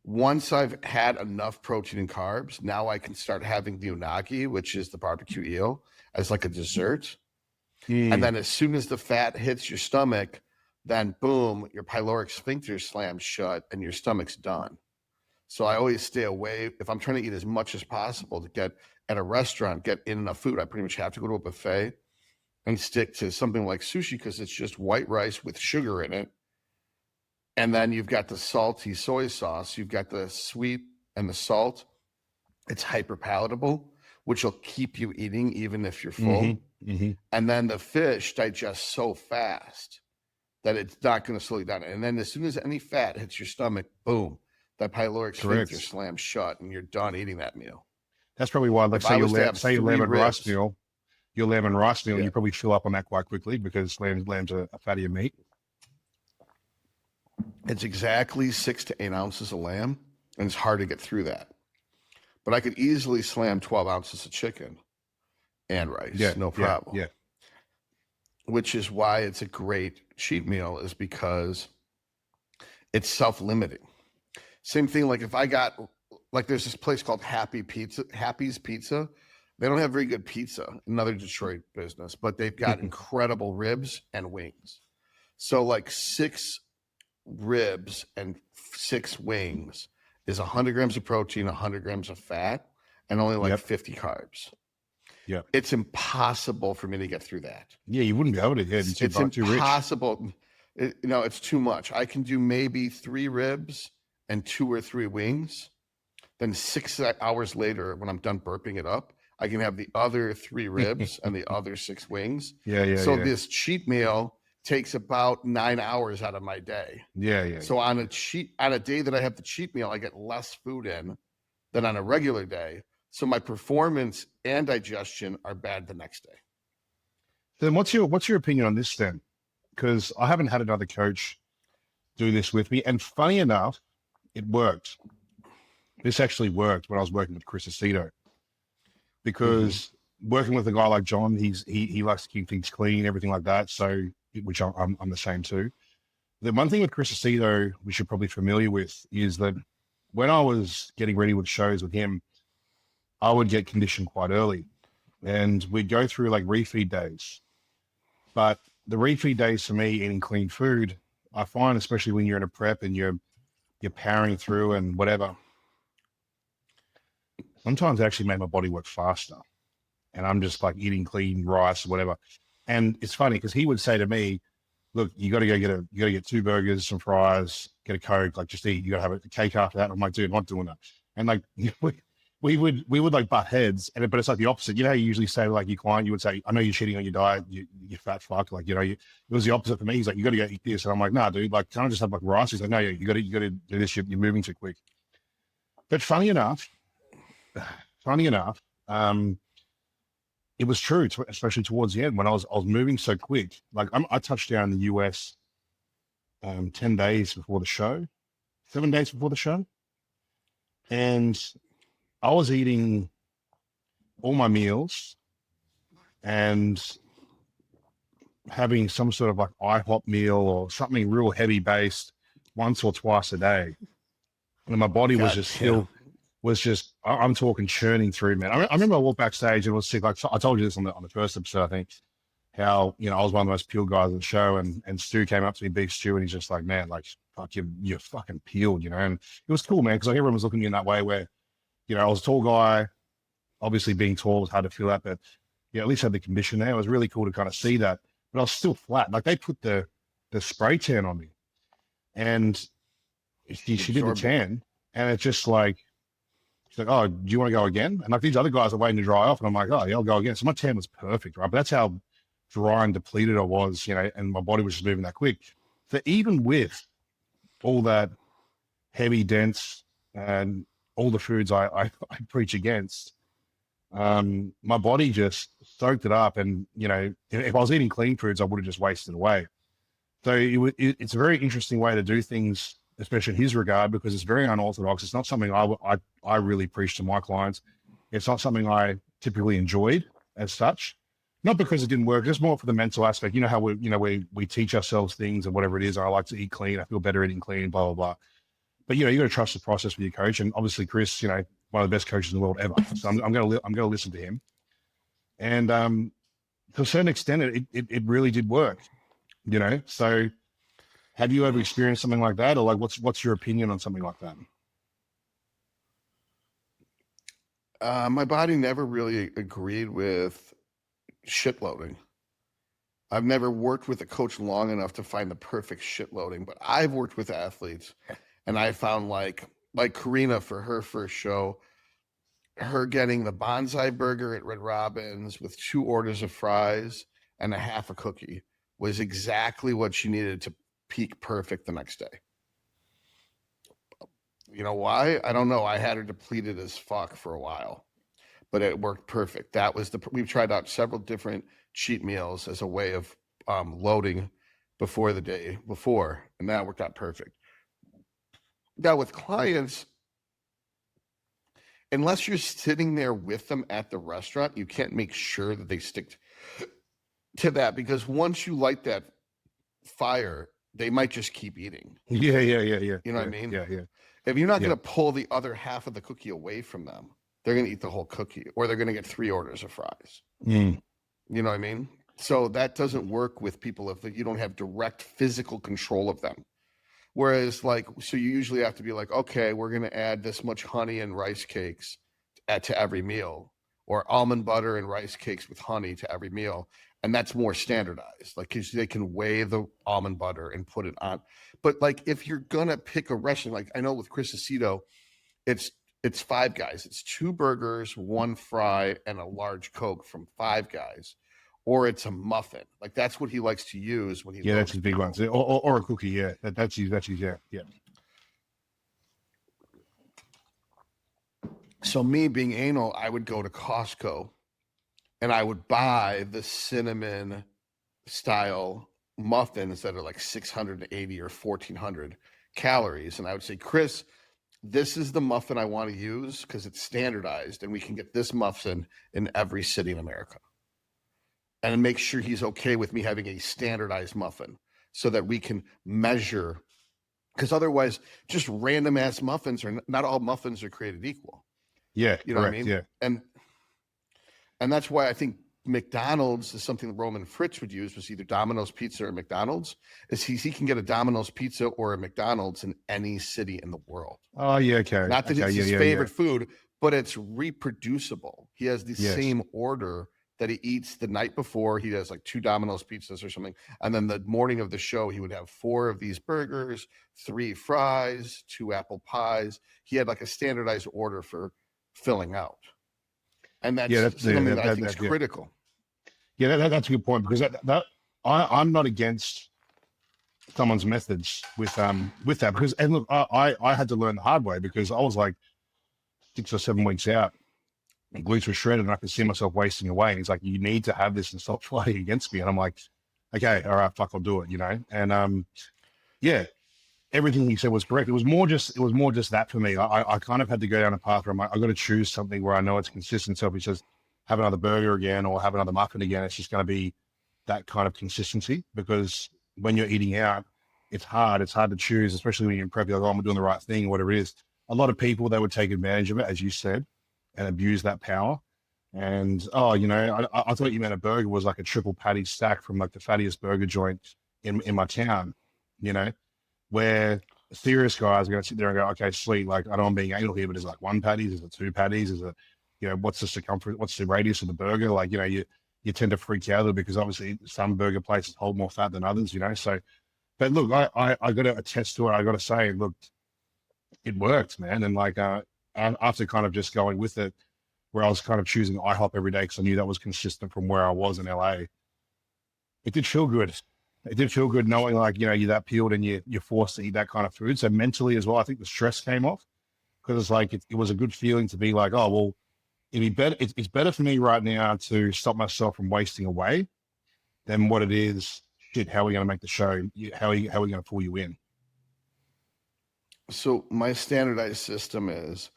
Once I've had enough protein and carbs, now I can start having the unagi, which is the barbecue eel, as like a dessert. And then as soon as the fat hits your stomach, then boom, your pyloric sphincter slams shut and your stomach's done. So I always stay away. If I'm trying to eat as much as possible to get at a restaurant, get in enough food, I pretty much have to go to a buffet and stick to something like sushi, because it's just white rice with sugar in it. And then you've got the salty soy sauce, you've got the sweet and the salt. It's hyper palatable, which will keep you eating even if you're full. Mm-hmm. Mm-hmm. And then the fish digests so fast that it's not going to slow you down. And then as soon as any fat hits your stomach, boom, that pyloric sphincter slams shut and you're done eating that meal. That's probably why, like, say your lamb and rice meal, you probably fill up on that quite quickly, because lamb's a fattier meat. It's exactly 6 to 8 ounces of lamb, and it's hard to get through that. But I could easily slam 12 ounces of chicken and rice, no problem. Yeah. Which is why it's a great cheat meal, is because it's self-limiting. Same thing, like if I got, like, there's this place called Happy's Pizza. They don't have very good pizza, another Detroit business, but they've got incredible ribs and wings. So like 6 ribs and 6 wings is 100 grams of protein, 100 grams of fat, and only like 50 carbs. Yeah, it's impossible for me to get through that. Yeah, you wouldn't be able to. It's impossible. It's too much. I can do maybe 3 ribs and 2 or 3 wings. Then 6 hours later, when I'm done burping it up, I can have the other 3 ribs and the other 6 wings. So this cheat meal takes about 9 hours out of my day. So on a day that I have the cheat meal, I get less food in than on a regular day. So my performance and digestion are bad the next day. Then what's your opinion on this then? Because I haven't had another coach do this with me, and funny enough, it worked. This actually worked when I was working with Chris Aceto, because working with a guy like John, he likes to keep things clean, everything like that. So, which I'm the same too. The one thing with Chris Aceto, which you're probably familiar with, is that when I was getting ready with shows with him, I would get conditioned quite early, and we'd go through like refeed days. But the refeed days for me, eating clean food, I find, especially when you're in a prep and you're powering through and whatever, sometimes it actually made my body work faster. And I'm just like eating clean rice or whatever. And it's funny because he would say to me, look, you got to get 2 burgers, some fries, get a Coke, like just eat. You got to have a cake after that. I'm like, dude, I'm not doing that. And like, we would like butt heads, but it's like the opposite. You know, you usually say like your client, you would say, I know you're cheating on your diet, you fat fuck. Like, you know, it was the opposite for me. He's like, you got to go eat this. And I'm like, nah, dude, like, can't I just have like rice? He's like, no, you got to do this. You're moving too quick. But funny enough, it was true, especially towards the end when I was moving so quick. Like I touched down in the US 10 days before the show, 7 days before the show. And I was eating all my meals and having some sort of like IHOP meal or something real heavy based once or twice a day. And my body was just still, I'm talking churning through, man. I remember I walked backstage and was sick. Like I told you this on the first episode, I think, how, you know, I was one of the most peeled guys on the show, and Stu came up to me, Big Stu, and he's just like, man, like, fuck, you're fucking peeled, you know? And it was cool, man, because like everyone was looking at me in that way where, you know, I was a tall guy, obviously being tall was hard to feel that, but yeah, at least had the condition there. It was really cool to kind of see that, but I was still flat. Like they put the spray tan on me, and she did the tan, and it's just like, she's like, oh, do you want to go again? And like these other guys are waiting to dry off, and I'm like, oh yeah, I'll go again. So my tan was perfect, right? But that's how dry and depleted I was, you know, and my body was just moving that quick. So even with all that heavy, dense, and all the foods I preach against, my body just soaked it up. And, you know, if I was eating clean foods, I would have just wasted away. So it's a very interesting way to do things, especially in his regard, because it's very unorthodox. It's not something I really preach to my clients. It's not something I typically enjoyed as such. Not because it didn't work, just more for the mental aspect. You know how we teach ourselves things and whatever it is. I like to eat clean. I feel better eating clean, blah, blah, blah. But, you know, you got to trust the process with your coach. And obviously Chris, you know, one of the best coaches in the world ever. So I'm going to listen to him. And to a certain extent, it really did work, you know? So have you ever experienced something like that? Or like, what's your opinion on something like that? My body never really agreed with shit loading. I've never worked with a coach long enough to find the perfect shit loading, but I've worked with athletes, and I found like Karina for her first show, her getting the bonsai burger at Red Robin's with 2 orders of fries and a half a cookie was exactly what she needed to peak perfect the next day. You know why? I don't know. I had her depleted as fuck for a while, but it worked perfect. We've tried out several different cheat meals as a way of loading before the day before, and that worked out perfect. Now with clients, unless you're sitting there with them at the restaurant, you can't make sure that they stick to that, because once you light that fire, they might just keep eating. Yeah. You know what I mean? Yeah. If you're not going to pull the other half of the cookie away from them, they're going to eat the whole cookie, or they're going to get 3 orders of fries. You know what I mean? So that doesn't work with people if you don't have direct physical control of them. Whereas so you usually have to be like, okay, we're going to add this much honey and rice cakes to every meal, or almond butter and rice cakes with honey to every meal. And that's more standardized. Like, 'cause they can weigh the almond butter and put it on. But like, if you're going to pick a restaurant, like I know with Chris Aceto, it's Five Guys. It's 2 burgers, 1 fry, and a large Coke from Five Guys. Or it's a muffin. Like that's what he likes to use when he. Yeah, that's his big ones. Or a cookie. Yeah, that's his. Yeah. So me being anal, I would go to Costco, and I would buy the cinnamon style muffins that are like 680 or 1400 calories, and I would say, Chris, this is the muffin I want to use because it's standardized, and we can get this muffin in every city in America. And make sure he's okay with me having a standardized muffin so that we can measure, because otherwise just random ass muffins not all muffins are created equal. Yeah. You know correct, what I mean? Yeah. And that's why I think McDonald's is something that Roman Fritz would use, was either Domino's Pizza or McDonald's, is he can get a Domino's Pizza or a McDonald's in any city in the world. Oh yeah. Okay. Not that it's his favorite food, but it's reproducible. He has the same order that he eats the night before. He has like 2 Domino's pizzas or something. And then the morning of the show, he would have 4 of these burgers, 3 fries, 2 apple pies. He had like a standardized order for filling out. And that's something that I think is critical. Yeah, that's a good point, because I'm not against someone's methods with that, because, and look, I had to learn the hard way, because I was like 6 or 7 weeks out, and glutes were shredded, and I could see myself wasting away. And he's like, "You need to have this and stop fighting against me." And I'm like, "Okay, all right, fuck, I'll do it," you know. And yeah, everything he said was correct. It was more just that for me. I kind of had to go down a path where I'm like, I got to choose something where I know it's consistent. So if it's just have another burger again or have another muffin again, it's just going to be that kind of consistency, because when you're eating out, it's hard to choose, especially when you're in prep. You're like, "Oh, I'm doing the right thing," whatever it is. A lot of people, they would take advantage of it, as you said, and abuse that power. And, oh, you know, I thought you meant a burger was like a triple patty stack from like the fattiest burger joint in my town, you know, where serious guys are going to sit there and go, "Okay, sweet, like, I know I'm being anal here, but is it like 1 patty? Is it 2 patties? Is it, you know, what's the circumference, what's the radius of the burger?" Like, you know, you tend to freak out a little, because obviously some burger places hold more fat than others, you know. So, but look, I got to attest to it. I got to say, look, it worked, man. And like, after kind of just going with it, where I was kind of choosing IHOP every day because I knew that was consistent from where I was in LA, it did feel good. It did feel good knowing, like, you know, you're that peeled and you're forced to eat that kind of food. So mentally as well, I think the stress came off, because it's like, it was a good feeling to be like, "Oh, well, it'd be better. It's better for me right now to stop myself from wasting away than what it is. Shit, how are we going to make the show? How are we going to pull you in?" So my standardized system is,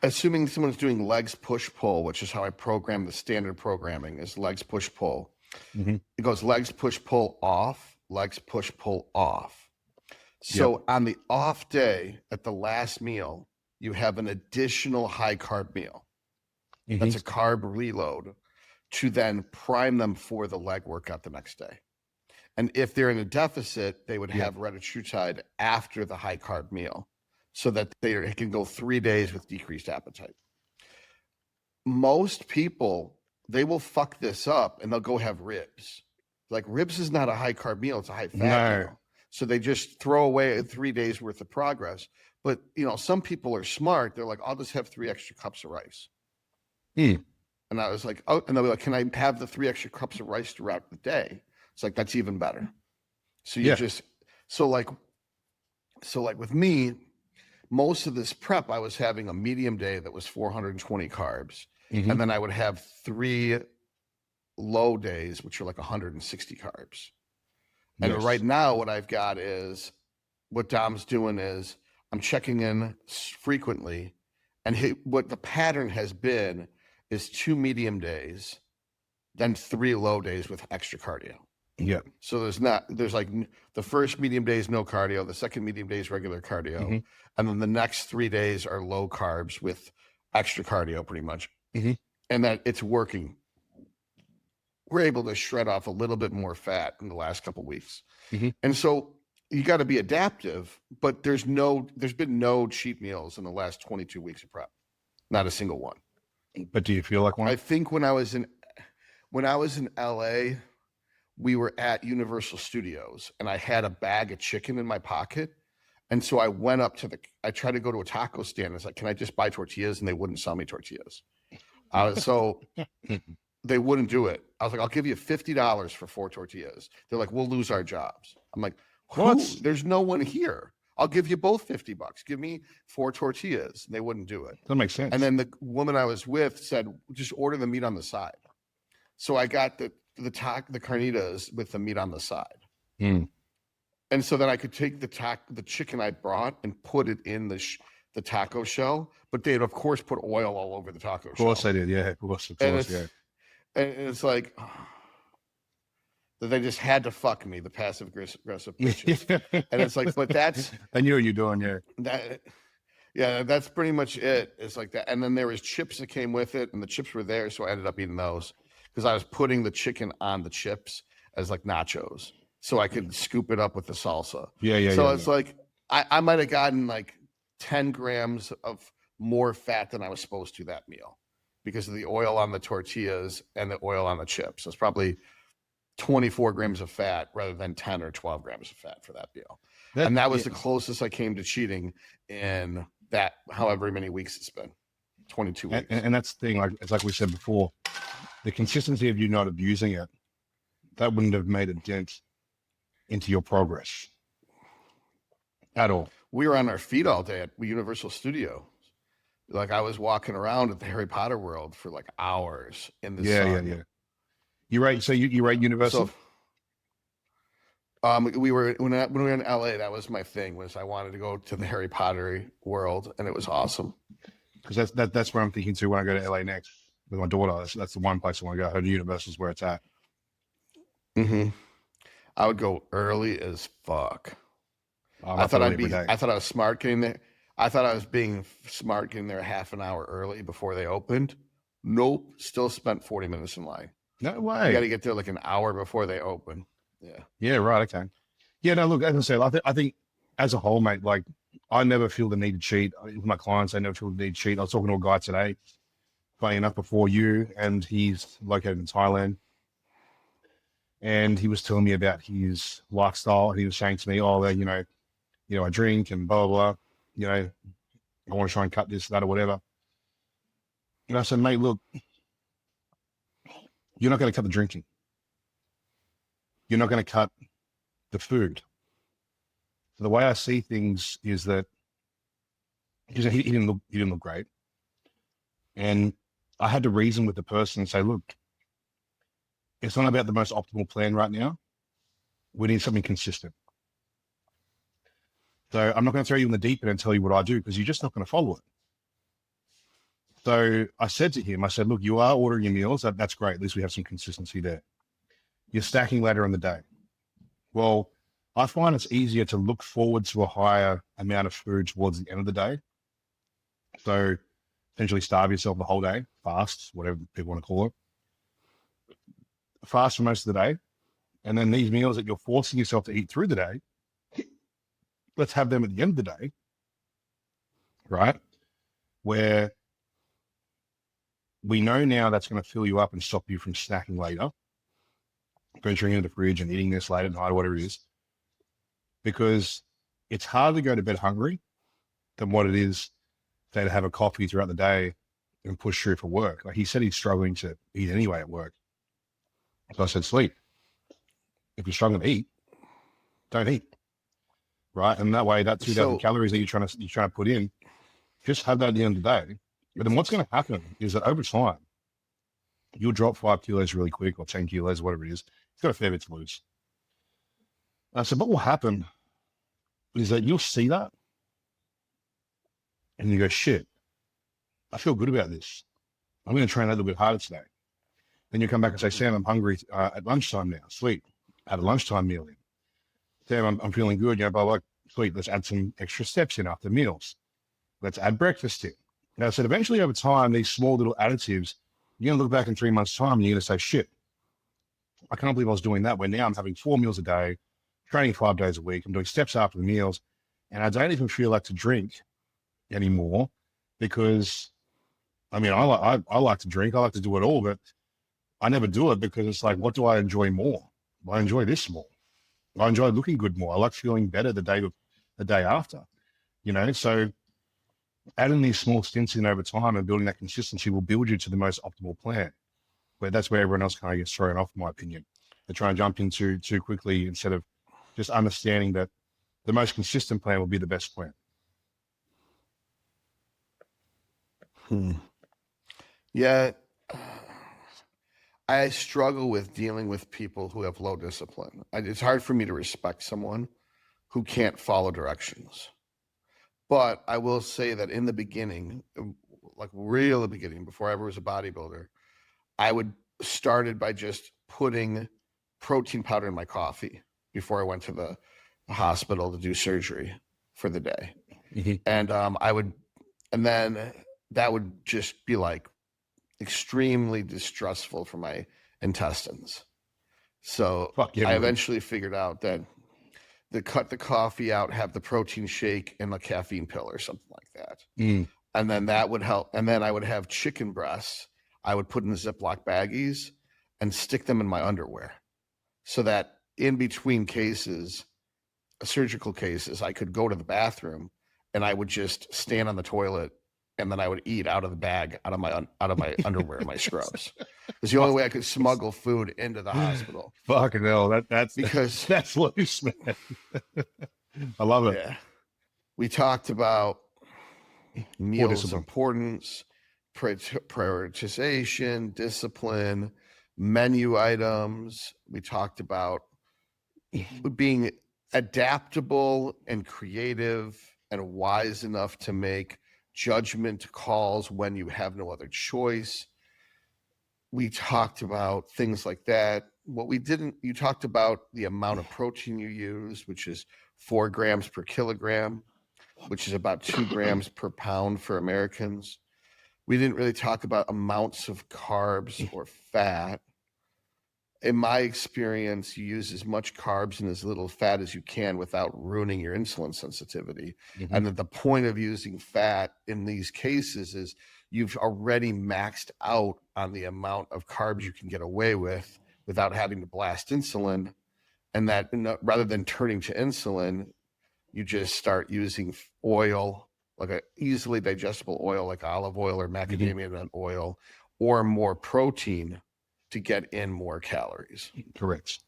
assuming someone's doing legs push pull, which is how I program the standard programming, is legs push pull. Mm-hmm. It goes legs push pull off, legs push pull off. So on the off day, at the last meal, you have an additional high carb meal. Mm-hmm. That's a carb reload to then prime them for the leg workout the next day. And if they're in a deficit, they would have retatrutide after the high carb meal, so that they can go 3 days with decreased appetite. Most people, they will fuck this up and they'll go have ribs. Like, ribs is not a high carb meal, it's a high fat meal. So they just throw away 3 days worth of progress. But, you know, some people are smart. They're like, "I'll just have 3 extra cups of rice." And I was like, "Oh," and they'll be like, "Can I have the 3 extra cups of rice throughout the day?" It's like, that's even better. So you just, so like with me, most of this prep, I was having a medium day that was 420 carbs. Mm-hmm. And then I would have 3 low days, which are like 160 carbs. And right now, what I've got is, what Dom's doing is, I'm checking in frequently. And what the pattern has been is 2 medium days, then 3 low days with extra cardio. Yeah. So there's like, the first medium day is no cardio, the second medium day is regular cardio, mm-hmm. and then the next 3 days are low carbs with extra cardio, pretty much. Mm-hmm. And that it's working. We're able to shred off a little bit more fat in the last couple of weeks. Mm-hmm. And so you got to be adaptive, but there's been no cheat meals in the last 22 weeks of prep. Not a single one. But do you feel like one? I think when I was in LA, we were at Universal Studios and I had a bag of chicken in my pocket. And so I went up I tried to go to a taco stand. It's like, "Can I just buy tortillas?" And they wouldn't sell me tortillas. So they wouldn't do it. I was like, "I'll give you $50 for 4 tortillas. They're like, "We'll lose our jobs." I'm like, "What? There's no one here. I'll give you both $50. Give me 4 tortillas." And they wouldn't do it. That makes sense. And then the woman I was with said, "Just order the meat on the side." So I got the carnitas with the meat on the side. Mm. And so then I could take the chicken I brought and put it in the taco shell, but they'd of course put oil all over the taco shell. Of course I did, yeah. Of course, yeah. And it's like, that they just had to fuck me, the passive aggressive bitches. And it's like, but that's... I knew what you're doing, yeah. That's pretty much it. It's like that. And then there was chips that came with it, and the chips were there, so I ended up eating those, because I was putting the chicken on the chips as like nachos, so I could scoop it up with the salsa. So it's like, I might have gotten like 10 grams of more fat than I was supposed to that meal, because of the oil on the tortillas and the oil on the chips. So it's probably 24 grams of fat rather than 10 or 12 grams of fat for that meal. And that was the closest I came to cheating in that however many weeks it's been. 22 weeks. And that's the thing, like it's like we said before, the consistency of you not abusing it, that wouldn't have made a dent into your progress at all. We were on our feet all day at Universal Studios. Like I was walking around at the Harry Potter world for like hours in the sun. Yeah. You rate Universal? So, we were when we were in LA. That was my thing. Was I wanted to go to the Harry Potter world, and it was awesome. Because that's where I'm thinking too when I go to LA next with my daughter. That's the one place I want to go. Her Universal's where it's at. Mm-hmm. I would go early as fuck. I thought I was smart getting there. I thought I was being smart getting there half an hour early before they opened. Nope. Still spent 40 minutes in line. No way. You got to get there like an hour before they open. Yeah. Yeah, right. Okay. Yeah, no, look, as I said, I think as a whole, mate, like I never feel the need to cheat. With my clients, I never feel the need to cheat. I was talking to a guy today, funny enough, before you, and he's located in Thailand. And he was telling me about his lifestyle. And he was saying to me, oh, you know, I drink and blah, blah, blah. You know, I want to try and cut this, that, or whatever. And I said, mate, look, you're not going to cut the drinking. You're not going to cut the food. So the way I see things is that he didn't look great. And I had to reason with the person and say, look, it's not about the most optimal plan right now. We need something consistent. So I'm not going to throw you in the deep end and tell you what I do because you're just not going to follow it. So I said to him, look, you are ordering your meals. That's great. At least we have some consistency there. You're stacking later in the day. Well, I find it's easier to look forward to a higher amount of food towards the end of the day. So essentially starve yourself the whole day, fast, whatever people want to call it. Fast for most of the day. And then these meals that you're forcing yourself to eat through the day, let's have them at the end of the day, right? Where we know now that's going to fill you up and stop you from snacking later, venturing into the fridge and eating this late at night or whatever it is, because it's harder to go to bed hungry than what it is, say, to have a coffee throughout the day and push through for work. Like he said, he's struggling to eat anyway at work. So I said, sleep. If you're struggling to eat, don't eat. Right. And that way, that 2,000 calories that you're trying to put in, just have that at the end of the day. But then what's going to happen is that over time, you'll drop 5 kilos really quick or 10 kilos, whatever it is. It's got a fair bit to lose. So what will happen is that you'll see that and you go, shit, I feel good about this. I'm going to train a little bit harder today. Then you come back and say, Sam, I'm hungry at lunchtime now. Sweet. Add a lunchtime meal in. Sam, I'm feeling good. Blah, blah. Sweet. Let's add some extra steps in after meals. Let's add breakfast in. Now, I said, eventually over time, these small little additives, you're going to look back in 3 months' time and you're going to say, shit, I can't believe I was doing that when now I'm having 4 meals a day, training 5 days a week. I'm doing steps after the meals. And I don't even feel like to drink anymore because, I mean, I like to drink. I like to do it all, but I never do it because it's like, what do I enjoy more? I enjoy this more. I enjoy looking good more. I like feeling better the day after, so adding these small stints in over time and building that consistency will build you to the most optimal plan. But that's where everyone else kind of gets thrown off, in my opinion. They try and jump into too quickly instead of just understanding that the most consistent plan will be the best plan. Yeah. I struggle with dealing with people who have low discipline. It's hard for me to respect someone who can't follow directions. But I will say that in the beginning, like real beginning, before I ever was a bodybuilder, I started by just putting protein powder in my coffee before I went to the hospital to do surgery for the day. Mm-hmm. And then that would just be like extremely distressful for my intestines. So I eventually figured out that cut the coffee out, have the protein shake and a caffeine pill or something like that. And then that would help. And then I would have chicken breasts. I would put in Ziploc baggies and stick them in my underwear so that in between cases, surgical cases, I could go to the bathroom and I would just stand on the toilet and then I would eat out of the bag, out of my underwear, my scrubs. It's the only way I could smuggle food into the hospital. Fucking hell, because that's loose, man. I love it. Yeah, we talked about meals importance, prioritization, discipline, menu items. We talked about being adaptable and creative and wise enough to make judgment calls when you have no other choice. We talked about things like that. What we didn't, you talked about the amount of protein you use, which is 4 grams per kilogram, which is about 2 grams per pound for Americans. We didn't really talk about amounts of carbs or fat. In my experience, you use as much carbs and as little fat as you can without ruining your insulin sensitivity. Mm-hmm. And that the point of using fat in these cases is you've already maxed out on the amount of carbs you can get away with without having to blast insulin. And that rather than turning to insulin, you just start using oil, like an easily digestible oil, like olive oil or macadamia nut oil, or more protein to get in more calories. Correct.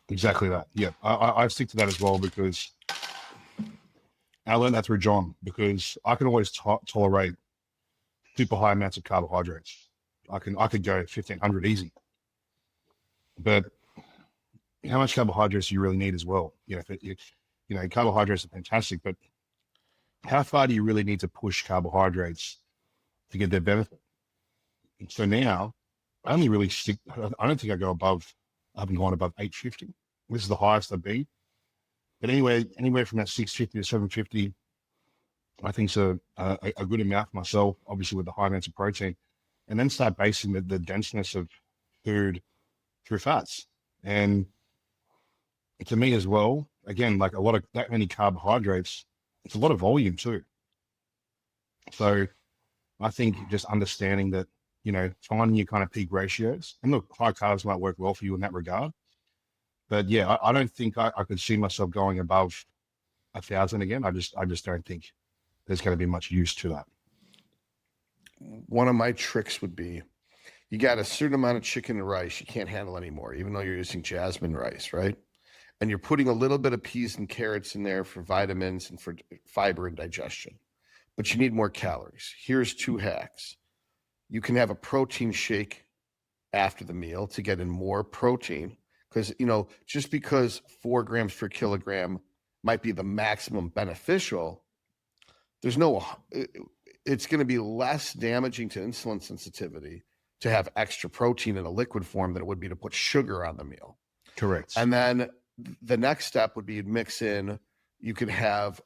Exactly that. Yeah, I stick to that as well because I learned that through John, because I can always tolerate super high amounts of carbohydrates. I could go 1,500 easy, but how much carbohydrates do you really need as well? You know, carbohydrates are fantastic, but how far do you really need to push carbohydrates to get their benefit? And so now I only really stick, I don't think I haven't gone above 850. This is the highest I've been. But anywhere from that 650 to 750, I think is a good amount for myself, obviously with the high amounts of protein, and then start basing the denseness of food through fats. And to me as well, again, like that many carbohydrates, it's a lot of volume too. So I think just understanding that, you know, finding your kind of peak ratios, and look, high carbs might work well for you in that regard. But yeah, I don't think I could see myself going above 1,000 again. I just don't think there's going to be much use to that. One of my tricks would be, you got a certain amount of chicken and rice you can't handle anymore, even though you're using jasmine rice, right? And you're putting a little bit of peas and carrots in there for vitamins and for fiber and digestion, but you need more calories. Here's 2 hacks. You can have a protein shake after the meal to get in more protein, because, you know, just because 4 grams per kilogram might be the maximum beneficial, it's going to be less damaging to insulin sensitivity to have extra protein in a liquid form than it would be to put sugar on the meal. Correct. And then the next step would be you'd mix in, you could have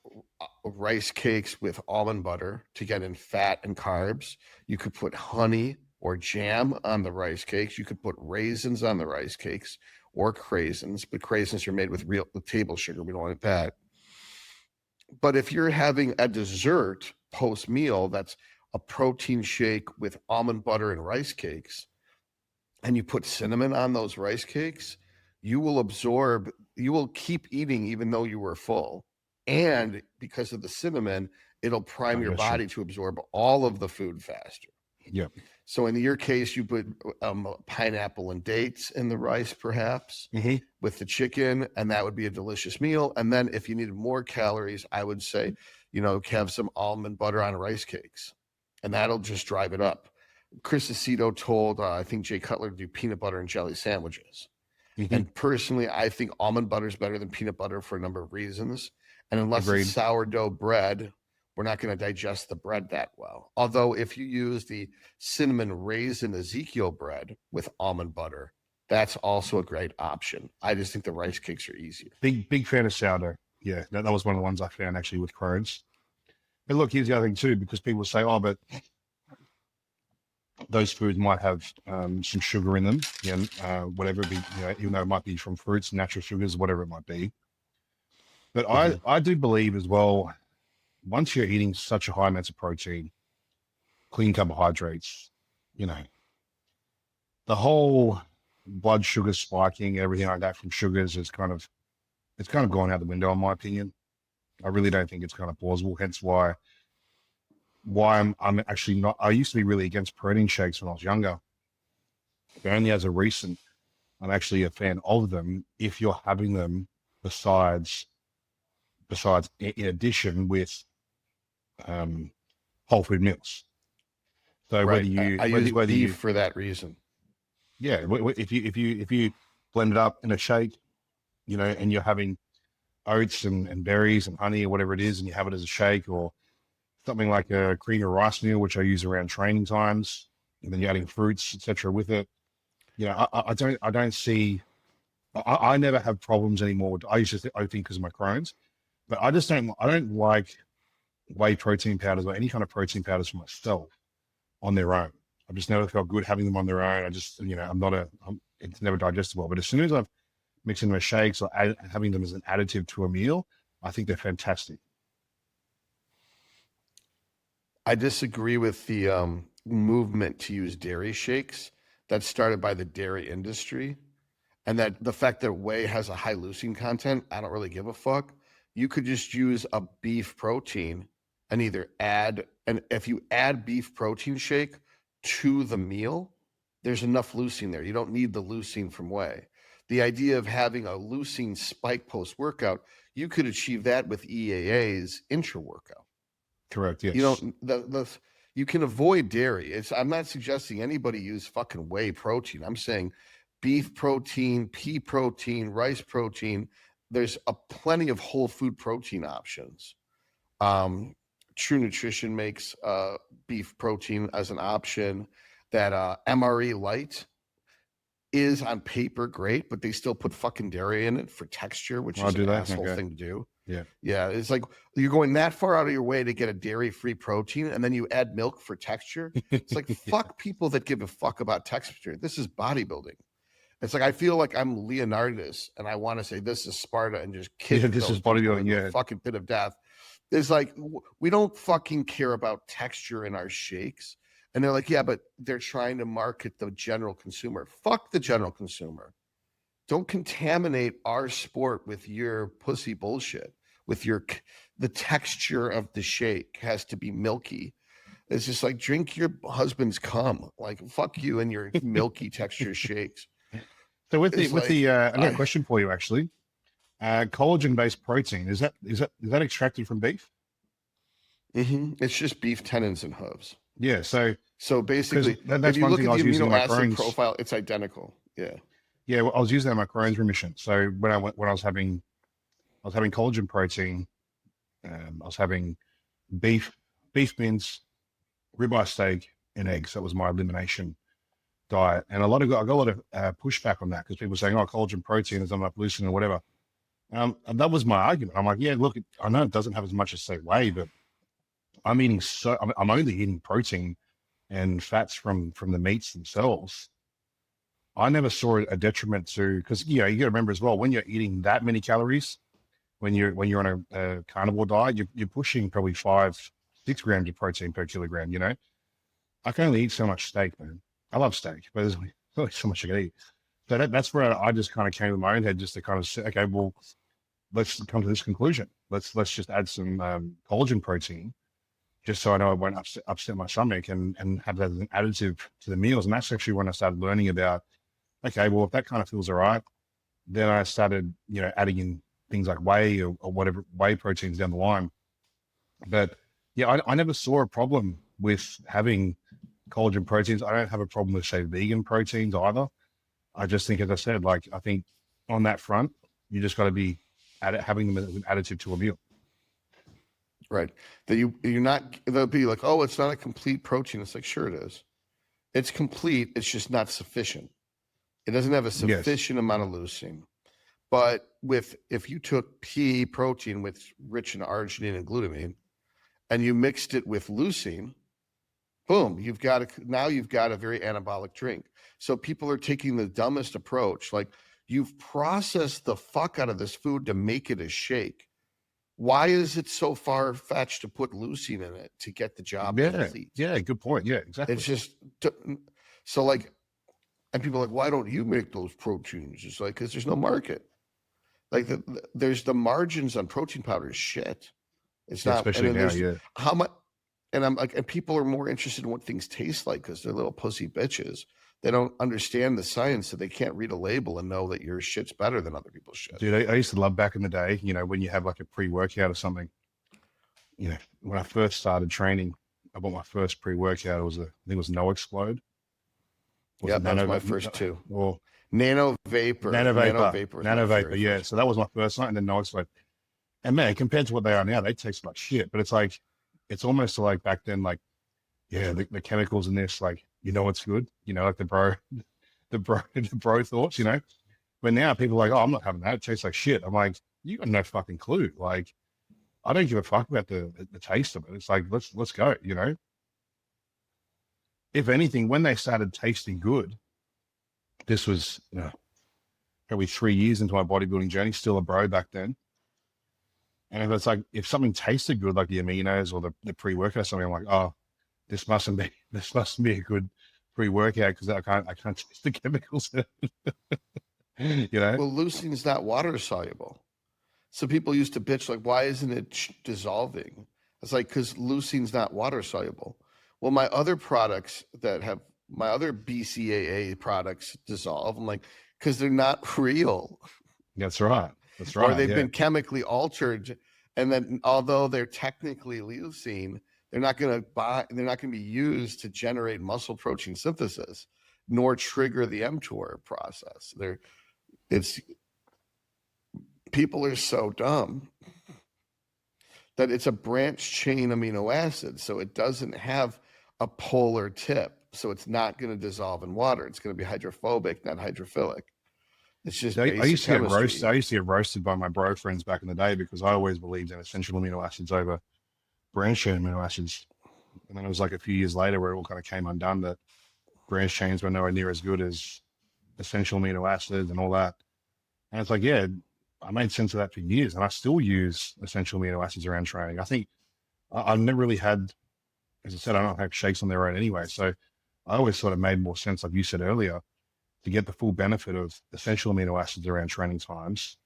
rice cakes with almond butter to get in fat and carbs. You could put honey or jam on the rice cakes. You could put raisins on the rice cakes, or craisins, but craisins are made with table sugar. We don't like that. But if you're having a dessert post-meal that's a protein shake with almond butter and rice cakes, and you put cinnamon on those rice cakes, you will keep eating even though you were full. And because of the cinnamon, it'll prime your body to absorb all of the food faster. Yeah. So in your case, you put pineapple and dates in the rice, perhaps, with the chicken, and that would be a delicious meal. And then if you needed more calories, I would say, you know, have some almond butter on rice cakes, and that'll just drive it up. Chris Aceto told, I think, Jay Cutler to do peanut butter and jelly sandwiches. And personally, I think almond butter is better than peanut butter for a number of reasons. And unless it's sourdough bread, we're not going to digest the bread that well. Although if you use the cinnamon raisin Ezekiel bread with almond butter, that's also a great option. I just think the rice cakes are easier. Big fan of sourdough. Yeah, that was one of the ones I found actually with Crohn's. But look, here's the other thing too, because people say, oh, but those foods might have some sugar in them, whatever it be, even though it might be from fruits, natural sugars, whatever it might be. But I do believe as well, once you're eating such a high amounts of protein, clean carbohydrates, the whole blood sugar spiking, everything like that from sugars is kind of it's kind of gone out the window, in my opinion. I really don't think it's kind of plausible. Hence why I'm actually not. I used to be really against protein shakes when I was younger, but only as a recent, I'm actually a fan of them if you're having them besides in addition with um, whole food meals. So Right. I use whether beef you for that reason. yeah, if you blend it up in a shake, you know, and you're having oats and berries and honey or whatever it is, and you have it as a shake, or something like a cream or rice meal, which I use around training times, and then you're adding fruits, etc., with it. You know, I don't see. I never have problems anymore with. I used to think, I think because of my Crohn's, but I don't like whey protein powders or any kind of protein powders for myself on their own. I've just never felt good having them on their own. I just, you know, it's never digestible. But as soon as I've mixed in my shakes or having them as an additive to a meal, I think they're fantastic. I disagree with the movement to use dairy shakes that started by the dairy industry, and that the fact that whey has a high leucine content, I don't really give a fuck. You could just use a beef protein and either add, and if you add beef protein shake to the meal, there's enough leucine there. You don't need the leucine from whey. The idea of having a leucine spike post workout, you could achieve that with EAA's intra workout. Correct. You Yes. don't the you can avoid dairy. I'm not suggesting anybody use fucking whey protein. I'm saying beef protein, pea protein, rice protein. There's a plenty of whole food protein options. Um, True Nutrition makes beef protein as an option. That MRE Light is on paper great, but they still put fucking dairy in it for texture, which I'll is an do that. asshole Okay. thing to do. Yeah. Yeah, it's like you're going that far out of your way to get a dairy-free protein, and then you add milk for texture. It's like Yeah. fuck people that give a fuck about texture. This is bodybuilding. It's like I feel like I'm Leonidas, and I want to say this is Sparta, and just Yeah. kick This those is people bodybuilding. in the Yeah. fucking pit of death. It's like we don't fucking care about texture in our shakes, and they're like, yeah, but they're trying to market the general consumer. Fuck the general consumer. Don't contaminate our sport with your pussy bullshit. With your the texture of the shake has to be milky. It's just like drink your husband's cum. Like fuck you and your milky texture shakes. So It's with like the I got a question for you actually. Collagen based protein is that extracted from beef? it's just beef tendons and hooves. Yeah. So So because basically, if that's you one look thing at I the was using in amino my acid Crohn's. profile, it's identical. Yeah. Yeah, well, I was using that in my Crohn's remission. So when I was having collagen protein, I was having beef beef mince, ribeye steak, and eggs. That was my elimination diet. And I got a lot of pushback on that because people were saying, "Oh, collagen protein is not enough leucine or whatever." And that was my argument. I'm like, yeah, look, I know it doesn't have as much as say whey, but I'm only eating protein and fats from the meats themselves. I never saw a detriment to because you know you got to remember as well when you're eating that many calories when you're on a carnivore diet, you're pushing probably 5 6 grams of protein per kilogram. You know, I can only eat so much steak, man. I love steak, but there's only so much I can eat. So that's where I just kind of came to my own head just to kind of say, okay, well, let's come to this conclusion. Let's just add some collagen protein just so I know it won't upset my stomach and have that as an additive to the meals. And that's actually when I started learning about, okay, well, if that kind of feels all right, then I started, you know, adding in things like whey or whatever whey proteins down the line. But yeah, I never saw a problem with having collagen proteins. I don't have a problem with, say, vegan proteins either. I just think, as I said, like, I think on that front, you just got to be having them as an additive to a meal. Right. That you're not they'll be like, oh, it's not a complete protein. It's like, sure it is. It's complete, it's just not sufficient. It doesn't have a Yes. sufficient amount of leucine. But if you took pea protein with rich in arginine and glutamine and you mixed it with leucine, boom, you've got a very anabolic drink. So people are taking the dumbest approach. Like you've processed the fuck out of this food to make it a shake. Why is it so far fetched to put leucine in it to get the job Yeah. complete? Yeah. Good point. Yeah. It's Exactly. just so like, and people are like, why don't you make those proteins? It's like because there's no market. Like there's the margins on protein powder is shit. It's not, and especially then now. there's Yeah, how much, and I'm like, and people are more interested in what things taste like because they're little pussy bitches. They don't understand the science, so they can't read a label and know that your shit's better than other people's shit. dude, I used to love back in the day. You know, when you have like a pre-workout or something. You know, when I first started training, I bought my first pre-workout. It was I think it was No Explode. Was Yeah, it that was Nano my first two. or Nano Vapor. Nano Vapor was my very Yeah. first. So that was my first night, and then No Explode. And man, compared to what they are now, they taste like shit. But it's like, it's almost like back then, like, yeah, the chemicals in this, like, you know, it's good. You know, like the bro thoughts. You know, but now people are like, oh, I'm not having that. It tastes like shit. I'm like, you got no fucking clue. Like, I don't give a fuck about the taste of it. It's like, let's go. You know, if anything, when they started tasting good, this was probably 3 years into my bodybuilding journey, still a bro back then. And if it's like, if something tasted good, like the aminos or the pre-workout or something, I'm like, oh, this mustn't be a good pre-workout because I can't taste the chemicals. You know? Well, leucine's not water soluble. So people used to bitch like, why isn't it dissolving? It's like, because leucine's not water soluble. Well, my other products that have my other BCAA products dissolve. I'm like, because they're not real. That's right. That's Or right. they've Yeah. been chemically altered. And then although they're technically leucine, they're not going to be used to generate muscle protein synthesis, nor trigger the mTOR process. It's people are so dumb that it's a branch chain amino acid. So it doesn't have a polar tip. So it's not going to dissolve in water. It's going to be hydrophobic, not hydrophilic. It's just I basic used to get chemistry. roasted. I used to get roasted by my bro friends back in the day because I always believed in essential amino acids over branch chain amino acids. And then it was like a few years later where it all kind of came undone that branch chains were nowhere near as good as essential amino acids and all that. And it's like, yeah, I made sense of that for years, and I still use essential amino acids around training. I think I've never really had, as I said, I don't have shakes on their own anyway. So I always thought it made more sense, like you said earlier, to get the full benefit of essential amino acids around training times,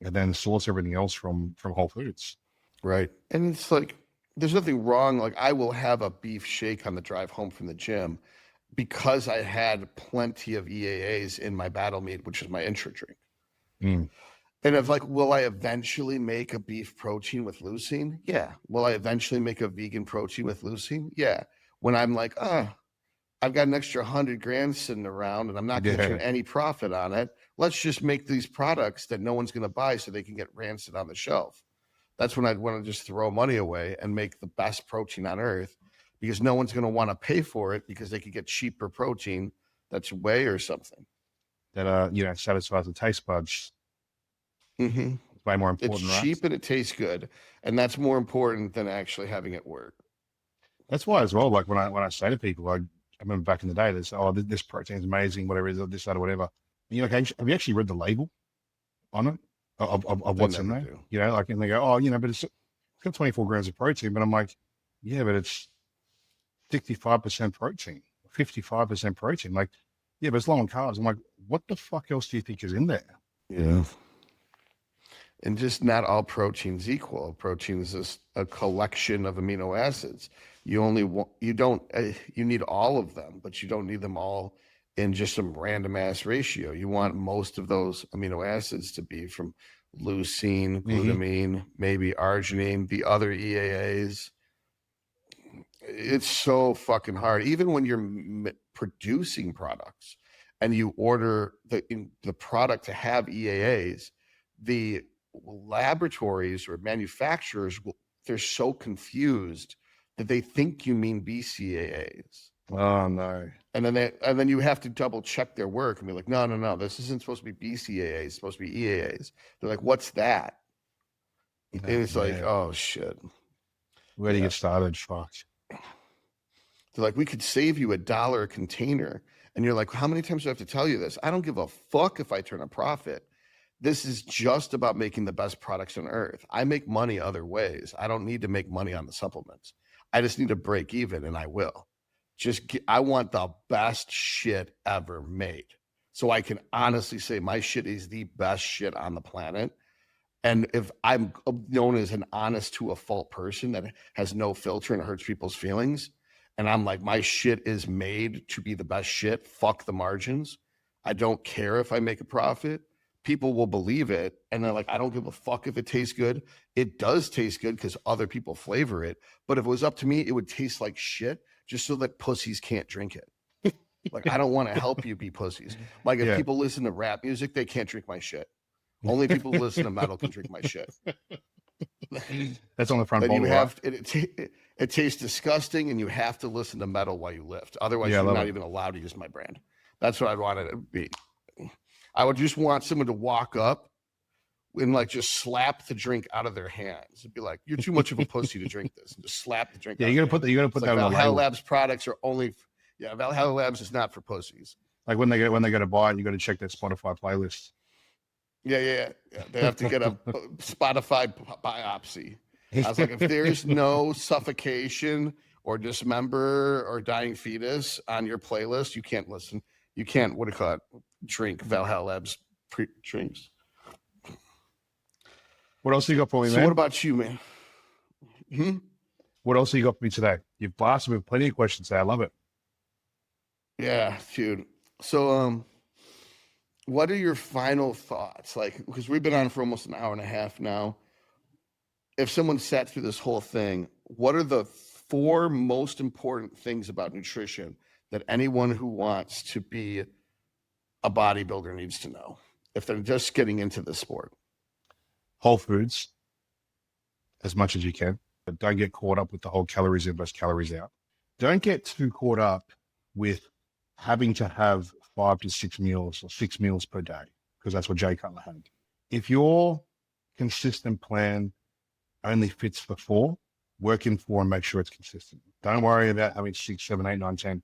and then source everything else from whole foods. Right. And it's like, there's nothing wrong. Like, I will have a beef shake on the drive home from the gym because I had plenty of EAAs in my battle meat, which is my intra drink. Mm. And of like, will I eventually make a beef protein with leucine? Yeah. Will I eventually make a vegan protein with leucine? Yeah. When I'm like, I've got an extra 100 grand sitting around and I'm not going to turn any profit on it. Let's just make these products that no one's going to buy so they can get rancid on the shelf. That's when I'd want to just throw money away and make the best protein on earth because no one's going to want to pay for it because they could get cheaper protein that's whey or something. That, satisfies the taste buds. Mm-hmm. It's way more important, It's right? cheap and it tastes good. And that's more important than actually having it work. That's why as well, like when I say to people, I remember back in the day, they say, oh, this protein's amazing, whatever it is, this, that, or whatever. And you're like, have you actually read the label on it of what's in there? Do. You know, like, and they go, oh, but it's got 24 grams of protein. But I'm like, yeah, but it's 65% protein, 55% protein. Like, yeah, but it's low on carbs. I'm like, what the fuck else do you think is in there? Yeah. And just not all proteins equal. Protein is just a collection of amino acids. You need all of them, but you don't need them all in just some random ass ratio. You want most of those amino acids to be from leucine, glutamine, maybe arginine, the other EAAs. It's so fucking hard. Even when you're producing products and you order the product to have EAAs, the laboratories or manufacturers they're so confused that they think you mean BCAAs. Oh no. And then you have to double check their work and be like, no, this isn't supposed to be BCAAs, it's supposed to be EAAs. They're like, what's that? And it's like, oh shit. Where do you get started? Fuck. They're like, we could save you $1 a container. And you're like, how many times do I have to tell you this? I don't give a fuck if I turn a profit. This is just about making the best products on earth. I make money other ways. I don't need to make money on the supplements. I just need to break even, and I will. I want the best shit ever made. So I can honestly say my shit is the best shit on the planet. And if I'm known as an honest to a fault person that has no filter and hurts people's feelings, and I'm like, my shit is made to be the best shit, fuck the margins. I don't care if I make a profit. People will believe it. And they're like, I don't give a fuck if it tastes good. It does taste good because other people flavor it. But if it was up to me, it would taste like shit just so that pussies can't drink it. Like, I don't want to help you be pussies. Like, if people listen to rap music, they can't drink my shit. Only people who listen to metal can drink my shit. That's on the front bottle, it tastes disgusting, and you have to listen to metal while you lift. Otherwise, you're not even allowed to use my brand. That's what I'd want it to be. I would just want someone to walk up and like just slap the drink out of their hands and be like, "You're too much of a pussy to drink this," and just slap the drink. Yeah, you gotta put that on the Valhalla Labs products are only. Yeah, Valhalla Labs is not for pussies. Like when they go to buy it, you got to check their Spotify playlist. Yeah. They have to get a Spotify biopsy. I was like, if there's no suffocation or dismember or dying fetus on your playlist, you can't listen. You can't, what do you call it? Drink Valhalla Labs drinks. What else you got for me, man? What about you, man? What else you got for me today? You've blasted with plenty of questions today. I love it. Yeah, dude. So, what are your final thoughts? Like, because we've been on for almost an hour and a half now. If someone sat through this whole thing, what are the 4 most important things about nutrition that anyone who wants to be a bodybuilder needs to know if they're just getting into the sport? Whole foods, as much as you can. But don't get caught up with the whole calories in versus calories out. Don't get too caught up with having to have 5 to 6 meals or 6 meals per day, because that's what Jay Cutler had. If your consistent plan only fits for 4, work in 4 and make sure it's consistent. Don't worry about having 6, 7, 8, 9, 10.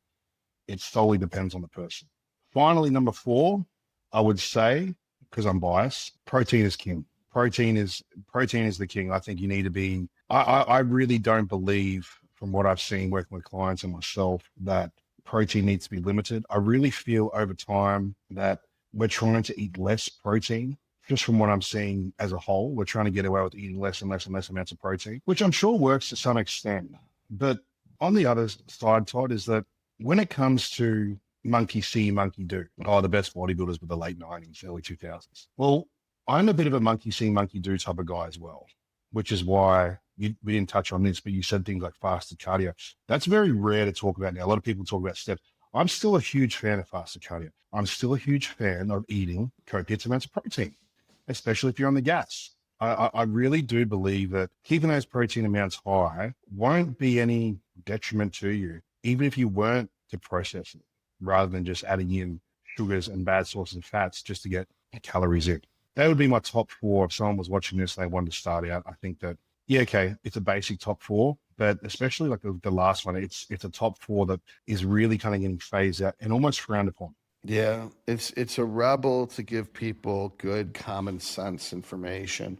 It solely depends on the person. Finally, number 4, I would say, because I'm biased, protein is king. Protein is the king. I think you need to be, I really don't believe, from what I've seen working with clients and myself, that protein needs to be limited. I really feel over time that we're trying to eat less protein. Just from what I'm seeing as a whole, we're trying to get away with eating less and less and less amounts of protein, which I'm sure works to some extent. But on the other side, Todd, is that when it comes to monkey see, monkey do, the best bodybuilders were the late 90s, early 2000s. Well, I'm a bit of a monkey see, monkey do type of guy as well, which is why we didn't touch on this, but you said things like fasted cardio. That's very rare to talk about now. A lot of people talk about steps. I'm still a huge fan of fasted cardio. I'm still a huge fan of eating copious amounts of protein, especially if you're on the gas. I really do believe that keeping those protein amounts high won't be any detriment to you, even if you weren't to process it, rather than just adding in sugars and bad sources of fats just to get calories in. That would be my top 4. If someone was watching this and they wanted to start out, I think that, it's a basic top 4, but especially like the last one, it's a top 4 that is really kind of getting phased out and almost frowned upon. Yeah, it's a rebel to give people good common sense information,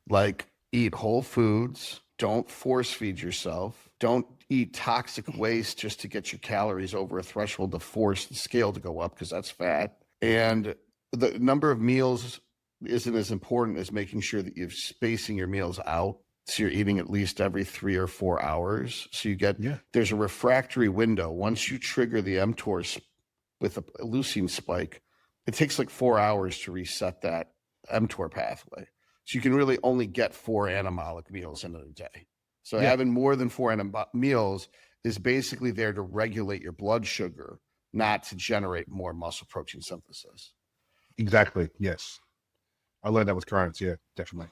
like eat whole foods, don't force feed yourself, don't eat toxic waste just to get your calories over a threshold to force the scale to go up, because that's fat. And the number of meals isn't as important as making sure that you're spacing your meals out. So you're eating at least every 3 or 4 hours. So you get, there's a refractory window. Once you trigger the mTOR with a leucine spike, it takes like 4 hours to reset that mTOR pathway. So you can really only get 4 anabolic meals in a day. So having more than 4 meals is basically there to regulate your blood sugar, not to generate more muscle protein synthesis. Exactly. Yes. I learned that with Crohn's. Yeah, definitely.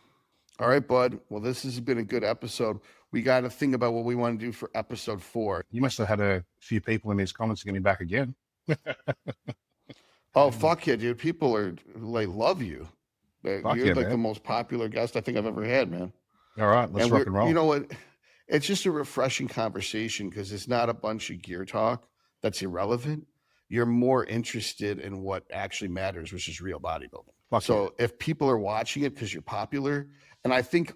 All right, bud. Well, this has been a good episode. We got to think about what we want to do for episode 4. You must have had a few people in these comments getting back again. Oh, fuck yeah, dude. People love you. You're like the most popular guest I think I've ever had, man. All right, let's rock and roll. You know what? It's just a refreshing conversation because it's not a bunch of gear talk that's irrelevant. You're more interested in what actually matters, which is real bodybuilding. If people are watching it because you're popular, and I think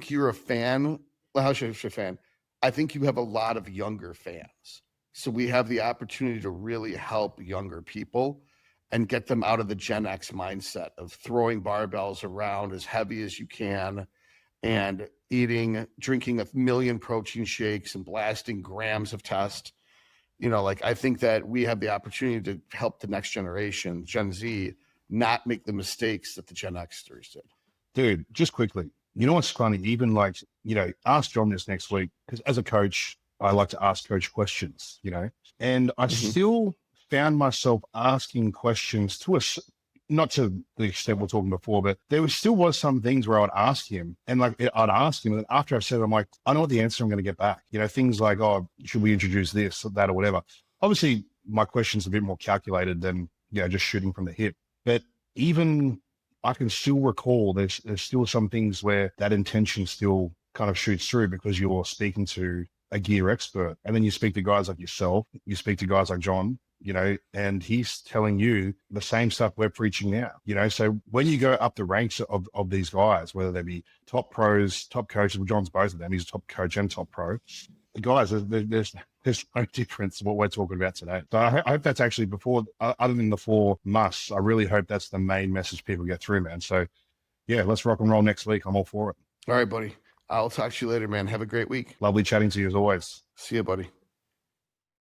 you're a fan. Well, how should I say fan? I think you have a lot of younger fans. So we have the opportunity to really help younger people. and get them out of the Gen X mindset of throwing barbells around as heavy as you can and drinking 1 million protein shakes and blasting grams of test. Like, I think that we have the opportunity to help the next generation, Gen Z, not make the mistakes that the Gen Xers did. Dude, just quickly, you know what's funny? Even like, ask John this next week, because as a coach, I like to ask coach questions, and I still found myself asking questions not to the extent we're talking before, but there still was some things where I'd ask him and and after I've said it, I'm like, I know what the answer I'm going to get back. Things like, oh, should we introduce this or that or whatever? Obviously, my question's a bit more calculated than, just shooting from the hip. But even I can still recall there's still some things where that intention still kind of shoots through because you're speaking to a gear expert. And then you speak to guys like yourself, you speak to guys like John, and he's telling you the same stuff we're preaching now, so when you go up the ranks of these guys, whether they be top pros, top coaches, well, John's both of them, he's a top coach and top pro. Guys, there's no difference what we're talking about today. So I hope that's actually other than the 4 musts, I really hope that's the main message people get through, man. So yeah, let's rock and roll next week. I'm all for it. All right, buddy. I'll talk to you later, man. Have a great week. Lovely chatting to you as always. See you, buddy.